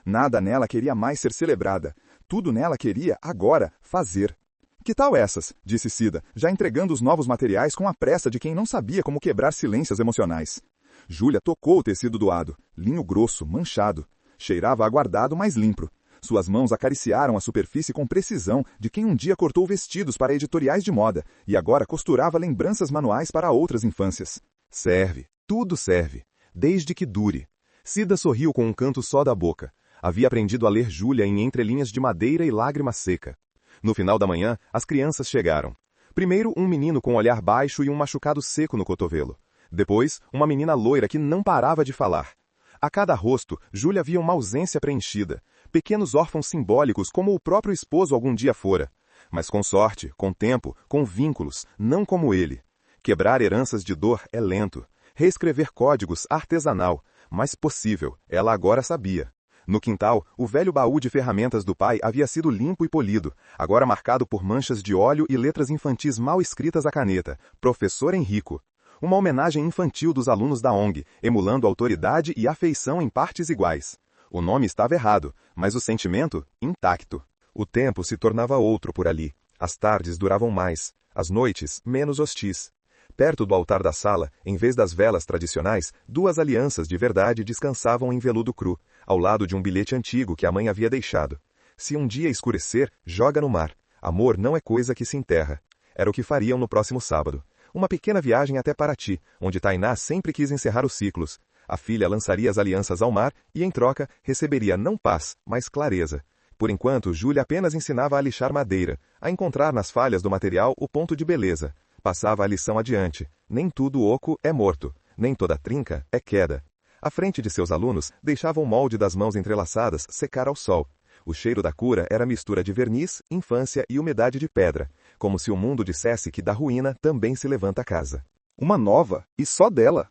Nada nela queria mais ser celebrada. Tudo nela queria, agora, fazer. Que tal essas? Disse Cida, já entregando os novos materiais com a pressa de quem não sabia como quebrar silêncios emocionais. Júlia tocou o tecido doado, linho grosso, manchado. Cheirava aguardado, mas limpo. Suas mãos acariciaram a superfície com precisão de quem um dia cortou vestidos para editoriais de moda e agora costurava lembranças manuais para outras infâncias. Serve, tudo serve, desde que dure. Cida sorriu com um canto só da boca. Havia aprendido a ler Júlia em entrelinhas de madeira e lágrima seca. No final da manhã, as crianças chegaram. Primeiro, um menino com um olhar baixo e um machucado seco no cotovelo. Depois, uma menina loira que não parava de falar. A cada rosto, Júlia via uma ausência preenchida. Pequenos órfãos simbólicos como o próprio esposo algum dia fora. Mas com sorte, com tempo, com vínculos, não como ele. Quebrar heranças de dor é lento. Reescrever códigos, artesanal. Mas possível, ela agora sabia. No quintal, o velho baú de ferramentas do pai havia sido limpo e polido, agora marcado por manchas de óleo e letras infantis mal escritas à caneta. Professor Henrico. Uma homenagem infantil dos alunos da ONG, emulando autoridade e afeição em partes iguais. O nome estava errado, mas o sentimento, intacto. O tempo se tornava outro por ali. As tardes duravam mais, as noites menos hostis. Perto do altar da sala, em vez das velas tradicionais, 2 alianças de verdade descansavam em veludo cru, ao lado de um bilhete antigo que a mãe havia deixado. Se um dia escurecer, joga no mar. Amor não é coisa que se enterra. Era o que fariam no próximo sábado. Uma pequena viagem até Paraty, onde Tainá sempre quis encerrar os ciclos. A filha lançaria as alianças ao mar e, em troca, receberia não paz, mas clareza. Por enquanto, Júlia apenas ensinava a lixar madeira, a encontrar nas falhas do material o ponto de beleza. Passava a lição adiante. Nem tudo oco é morto, nem toda trinca é queda. À frente de seus alunos, deixava o molde das mãos entrelaçadas secar ao sol. O cheiro da cura era mistura de verniz, infância e umidade de pedra, como se o mundo dissesse que da ruína também se levanta a casa. Uma nova, e só dela.